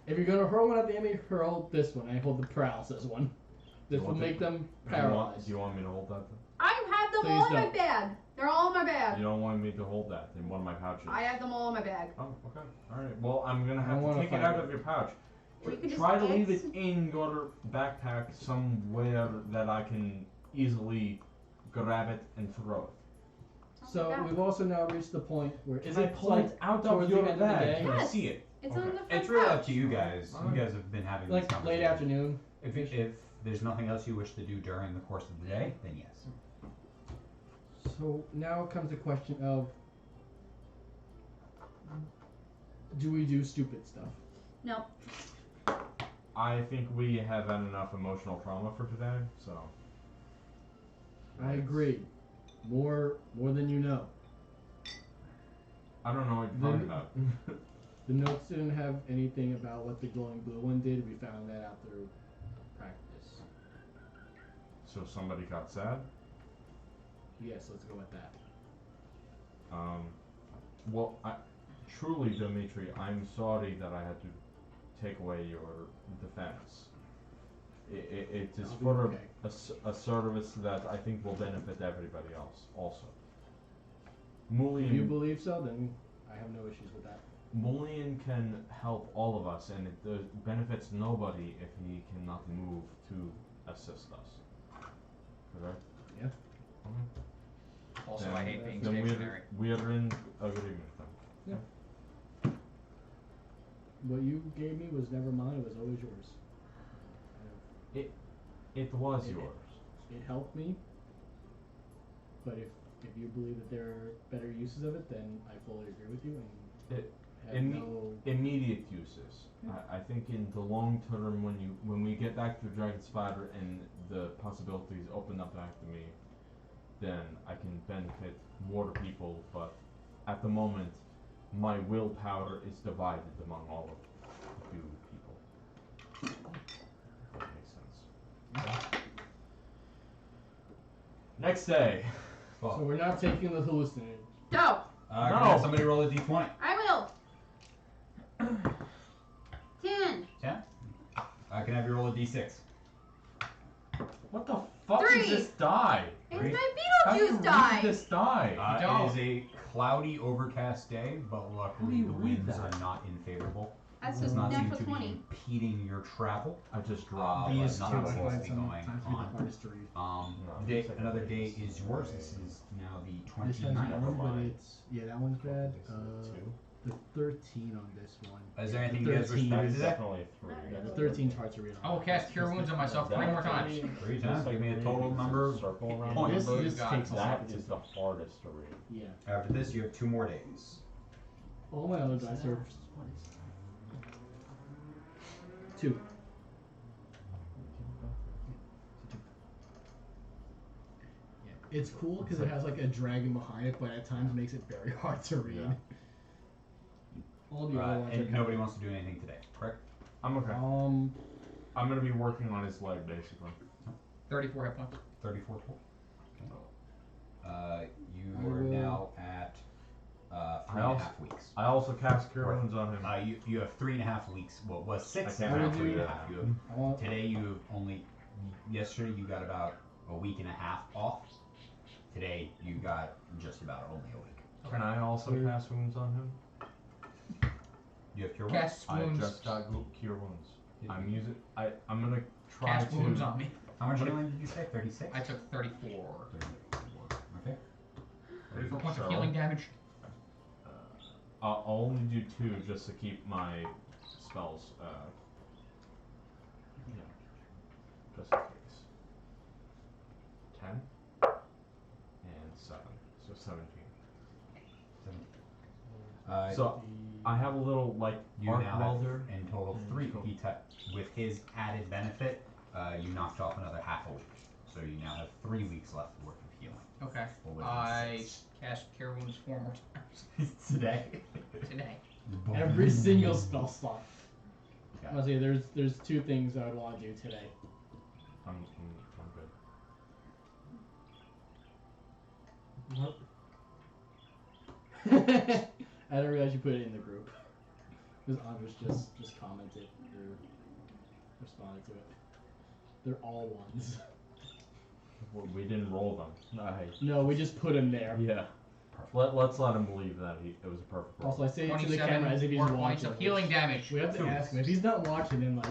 B: If you're gonna hurl one at the enemy, hurl this one. I hold the paralysis one. This
C: You
B: will
C: want
B: make them
C: Do you
B: paralyzed.
C: want me to hold that?
E: I have them
B: Please
E: all in my
B: don't.
E: bag. They're all in my bag.
C: You don't want me to hold that in one of my pouches?
E: I have them all in my bag.
C: Oh, okay. Alright. Well, I'm gonna
B: I
C: have to
B: wanna
C: take it
B: find
C: out
B: it.
C: of your pouch.
E: Or you could just
C: Try to leave
E: X.
C: it in your backpack somewhere that I can easily grab it and throw it.
B: So
E: Something like
B: we've also now reached the point where
C: Is
B: it
C: it pull it out
B: towards
C: of
B: the
C: your
B: end of the
C: bag?
B: day?
C: Can I
E: Yes.
C: see it?
E: It's
C: Okay.
E: on the front
A: It's really up
E: pouch.
A: to you guys.
C: Alright.
A: You guys have been having this
B: like late
A: conversation.
B: afternoon.
A: If there's nothing else you wish to do during the course of the day, then yes.
B: So now comes the question of, do we do stupid stuff?
E: No.
C: I think we have had enough emotional trauma for today, so.
B: I agree. More than you know.
C: I don't know what you're talking
B: Then-
C: about.
B: The notes didn't have anything about what the glowing blue one did. We found that out through practice.
C: So somebody got sad?
B: Yes, let's go with that.
C: Well, truly, Dimitri, I'm sorry that I had to take away your defense. It is
B: I'll be
C: for
B: okay.
C: a service that I think will benefit everybody else also.
B: If you
C: Mulian,
B: believe so, then I have no issues with that.
C: Mulian can help all of us, and it benefits nobody if he cannot move to assist us. Correct?
B: Yeah.
C: Okay.
D: Also,
C: Then-
D: I hate being
C: then
D: stationary.
C: we are in agreement then.
B: What you gave me was never mine. It was always yours.
C: It was
B: It-
C: yours.
B: It helped me, but if you believe that there are better uses of it, then I fully agree with you and have
C: in-
B: no.
C: Immediate uses. I think in the long term, when we get back to Dragon Spider and the possibilities open up back to me, then I can benefit more people. But at the moment, my willpower is divided among all of you people. That makes sense. Next day.
B: So we're not taking the hallucinator.
E: Go!
A: Can
C: No.
A: I have somebody roll a d20?
E: I will! 10.
A: 10? Can I have you roll a d6?
C: What the fuck
E: 3.
C: is this die?
E: It's
A: Three.
E: my
C: How do you
E: Beetlejuice
C: read
E: die!
C: this die?
A: It is a cloudy, overcast day, but
C: How do
A: luckily
C: you
A: the
C: read
A: winds
C: that?
A: are not unfavorable.
E: That's
A: Does
E: a
A: not seem
E: natural
A: to
E: 20.
A: be impeding your travel.
C: I just dropped.
A: But
B: These two
A: nothing's
B: I
A: supposed
B: find
A: to be going
B: sometimes be the
A: on.
B: hardest to read.
C: No,
A: Day,
C: it's like
A: another
C: a
A: day
C: race.
A: is yours. This is now the
B: This has
A: 29th.
B: one, but
C: mine.
B: it's that one's bad.
C: Two.
B: The 13 on this one.
A: Is there
B: The
A: anything you guys wish to
B: 13
A: do
B: is-
A: today?
C: Definitely a 3.
B: Yeah, the 13's hard to read.
D: I will cast Cure Wounds on myself 3 more times.
A: 3 times. Give me a total number of
C: circle around
A: points.
B: This
D: God.
B: takes a
C: That
B: second.
C: is the hardest to read.
B: Yeah.
A: After this, you have 2 more days.
B: All my other dice are 2. Yeah. It's cool because it has like a dragon behind it, but at times makes it very hard to read.
C: Yeah.
B: All the other ones are
A: And
B: kind
A: nobody wants to do anything today, correct?
C: I'm okay.
B: of,
C: I'm gonna be working on his leg basically.
D: 34 hit points.
A: 34 total. You
B: I
A: are
B: will-
A: now at 3.5 weeks.
C: I also cast Cure
A: Right.
C: Wounds on him.
A: You have 3.5 weeks. Well, it was 6
C: I
A: and
C: can't
A: a
B: do
A: half.
C: do
A: 3.5.
C: that.
A: You have
B: I want
A: Today you have only, yesterday you got about a week and a half off. Today you got just about only a week.
C: Can I also
B: Cure-
C: cast Wounds on him?
A: You have cure wounds?
D: Cast
C: I
D: Wounds.
C: just got Cure Wounds. I'm using. I'm gonna try
D: Cast
C: to.
D: Wounds on me.
A: How much healing did you say? 36?
D: I took 34.
A: 34. Okay.
D: 34 points of
C: So,
D: healing damage.
C: I'll only do 2 just to keep my spells. Yeah. Just in case. 10 and 7, so 17. So I have a little like
A: You
C: arc
A: now
C: welder.
A: have in total 3. He with his added benefit, you knocked off another half a week. So you now have 3 weeks left worth of healing.
D: Okay.
A: Or was it
D: I
A: 6?
D: cast Cure Wounds 4 more times
A: Today.
D: today.
B: every single spell slot.
A: Okay.
B: I'll say there's 2 things I would want to do today.
C: I'm good.
B: I didn't realize you put it in the group. Because Andres just commented or responded to it. They're all ones.
C: We didn't roll them. Nice.
B: No, we just put him there.
C: Yeah. Let's let him believe that it was a perfect roll.
B: Also, I say it to the
D: 27
B: camera as if he's
D: more
B: watching.
D: points of healing damage.
B: We have to ask him. If he's not watching, then like,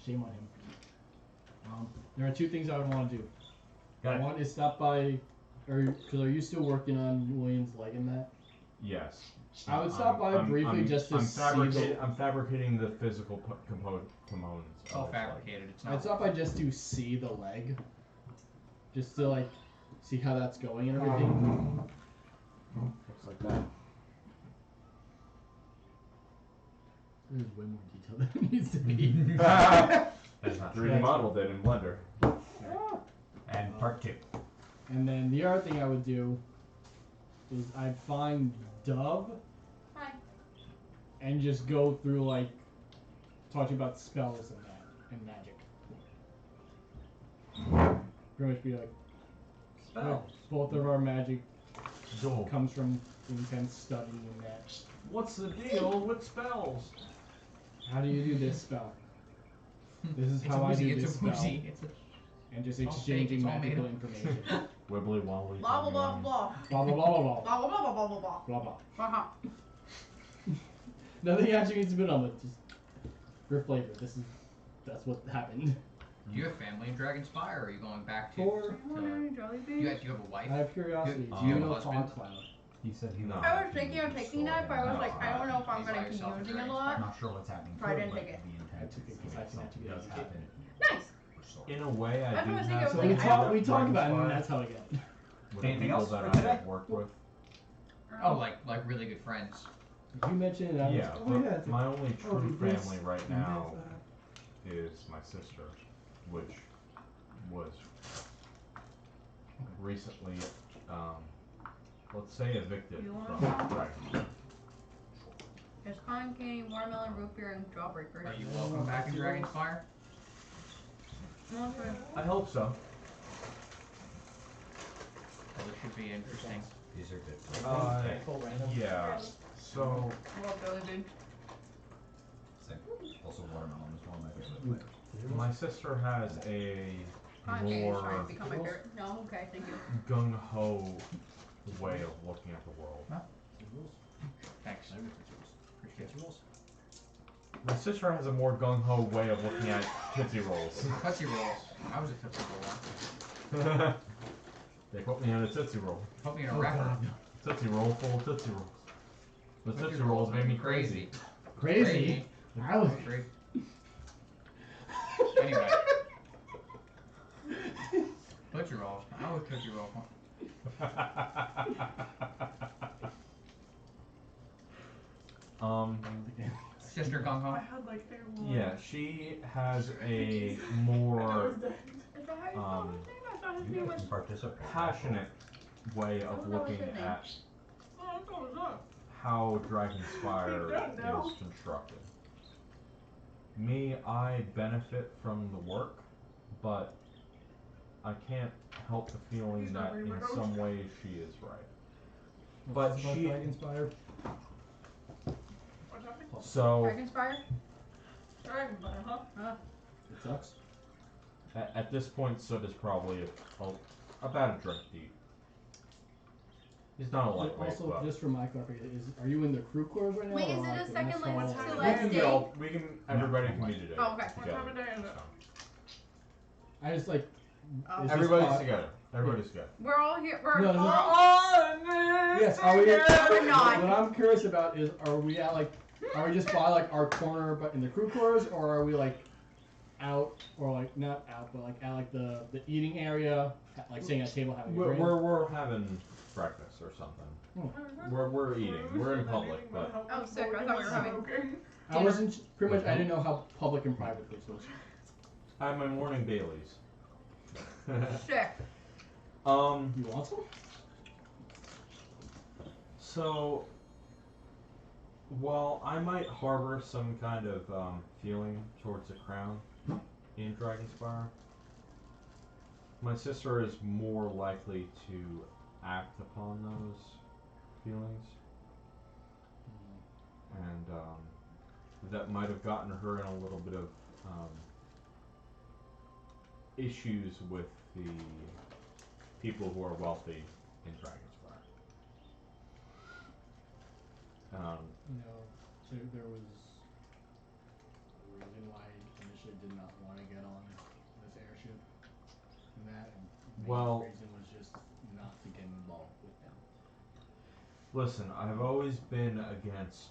B: shame on him. There are 2 things I would want to do.
A: Got it.
B: One is stop by, because are you still working on William's leg and that?
C: Yes.
B: I would stop by briefly just to
C: I'm
B: see
C: I'm fabricating the physical components.
D: It's all
C: of his leg.
D: fabricated. It's
B: I'd
D: not.
B: stop by just to see the leg. Just to like, see how that's going and everything.
C: Looks like that.
B: There's way more detail than it needs to be.
A: That's not
C: 3D modeled it in Blender.
A: And part 2.
B: And then the other thing I would do is I'd find Dove
E: Hi.
B: and just go through like talking about spells and that and magic. Pretty much be like,
A: Spell.
B: both of our magic
C: Go.
B: comes from intense studying in that.
C: What's the deal with spells?
B: How do you do this spell? This is
D: It's
B: how
D: a
B: I do
D: woozy.
B: this
D: It's a
B: spell.
D: woozy. It's a.
B: And just
D: It's all
B: exchanging
D: fake, it's all
B: magical
D: made
B: information.
C: Wibbly wobbly.
E: Blah blah blah blah.
B: Blah blah blah blah blah.
E: Blah blah blah blah blah blah.
B: Blah blah.
E: Uh-huh.
B: Nothing actually needs to be done, but just for flavor. That's what happened.
D: Do you have family in Dragon Spire, or are you going back to?
B: For
E: Jelly
D: Do you have a wife?
B: out of curiosity,
D: Do
B: do
D: you
B: you
D: have a
B: know
D: husband?
B: Cloud?
A: He said he
C: No.
A: would-
E: I was thinking of taking that, but I was like, I don't know if I'm
D: He's
E: gonna
D: by
E: keep
D: yourself in
E: using it a
D: Dragon
E: lot.
A: I'm not sure what's happening.
E: So I didn't
A: but
E: take it.
A: The intent
B: I took it 'cause I
A: is
B: think
A: something
B: I
A: does
B: took it.
A: happen.
E: Nice.
A: for sure.
C: In a way, I
E: That's
C: do
E: what I was
C: have
E: thinking,
B: So
E: like,
B: we
E: I
B: talk
E: don't-
B: we talk about it,
C: Dragonfire
B: and that's how we get it.
C: with
A: Anything
C: people
A: else
C: that
A: for
C: I
A: today?
C: work with.
D: Oh, like really good friends.
B: You mentioned it. I was
C: Yeah,
B: like,
C: but
B: it's-
C: my only
B: oh,
C: true
B: this-
C: family right now is my sister, which was recently let's say evicted
E: You
C: from
E: wanna go?
C: Dragon.
E: There's cotton candy, watermelon, root beer, and jawbreakers.
D: Are you welcome back in Dragon Spire?
E: Okay.
C: I hope so.
D: Well, this should be interesting.
A: These are good.
B: Full random.
C: Yeah. So
E: Well, Billy did.
A: Same. Also, watermelon is one of my favorite flavors.
C: my sister has a
E: Cotton candy is trying
C: more
E: to become my favorite. No, okay, thank you.
C: gung ho way of looking at the world.
D: Thanks. Appreciate it.
C: My sister has a more gung ho way of looking at Tootsie Rolls.
D: Tootsie Rolls. I was a Tootsie Roll once.
C: They put me on a Tootsie Roll.
D: Put me in a wrapper.
C: Tootsie Roll full of Tootsie Rolls. The Tootsie Rolls made me crazy.
B: Crazy. I was.
D: Crazy. Anyway. Tootsie Rolls. I was Tootsie Roll. Sister Gung Ho.
F: I had like a one.
C: Yeah, she has a
F: I
C: more
F: was dead. Is that how you spell
C: um,
F: his name? I thought his
A: You
F: name
A: guys
F: was.
A: can participate.
C: passionate way of looking at
F: Oh, I thought it was us.
C: how Dragon Spire
F: You don't know.
C: is constructed. Me, I benefit from the work, but I can't help the feeling
F: He's not
C: that in
F: very much.
C: some ways she is right.
B: But
C: But
B: she
C: she-
B: Dragonspire.
F: What's happening?
C: So
E: Dragonspire?
F: Dragon Fire, huh?
B: It sucks.
C: at this point, Soot is probably about a drink deep. He's not a lightweight,
B: Also,
C: but
B: just for my clarification, are you in the crew quarters right now?
E: Wait, is
B: or
E: it
B: like
E: a
B: the
E: second
B: mess
E: like
B: hall?
F: What's
E: to
F: happening?
C: we
E: last
C: can
E: day?
C: go. Everybody can be today.
E: Oh, okay.
F: What
C: Together.
F: time of day is it?
B: I just like.
E: Oh.
B: is this
C: Everybody's
B: spot-
C: together. Everybody's together.
E: We're all here. We're
B: No, no, no.
E: all.
B: Yes, are we?
E: We're not.
B: What I'm curious about is, are we at like, are we just by like our corner, but in the crew quarters, or are we like out, or like not out, but like at like the eating area, like sitting at a table having a drink?
C: We're having breakfast or something. We're eating. We're in public, but
E: Oh, sick. I thought we were having.
F: Okay.
B: I wasn't pretty much. I didn't know how public and private this was.
C: I have my morning Baileys.
E: Sick.
B: You want some?
C: So, while I might harbor some kind of feeling towards the crown in Dragonspire, my sister is more likely to act upon those feelings, and that might have gotten her in a little bit of issues with the people who are wealthy in Dragonspire.
B: There was a reason why I initially did not want to get on this airship, and that, and the
C: Well-
B: reason was just not to get involved with them.
C: Listen, I've always been against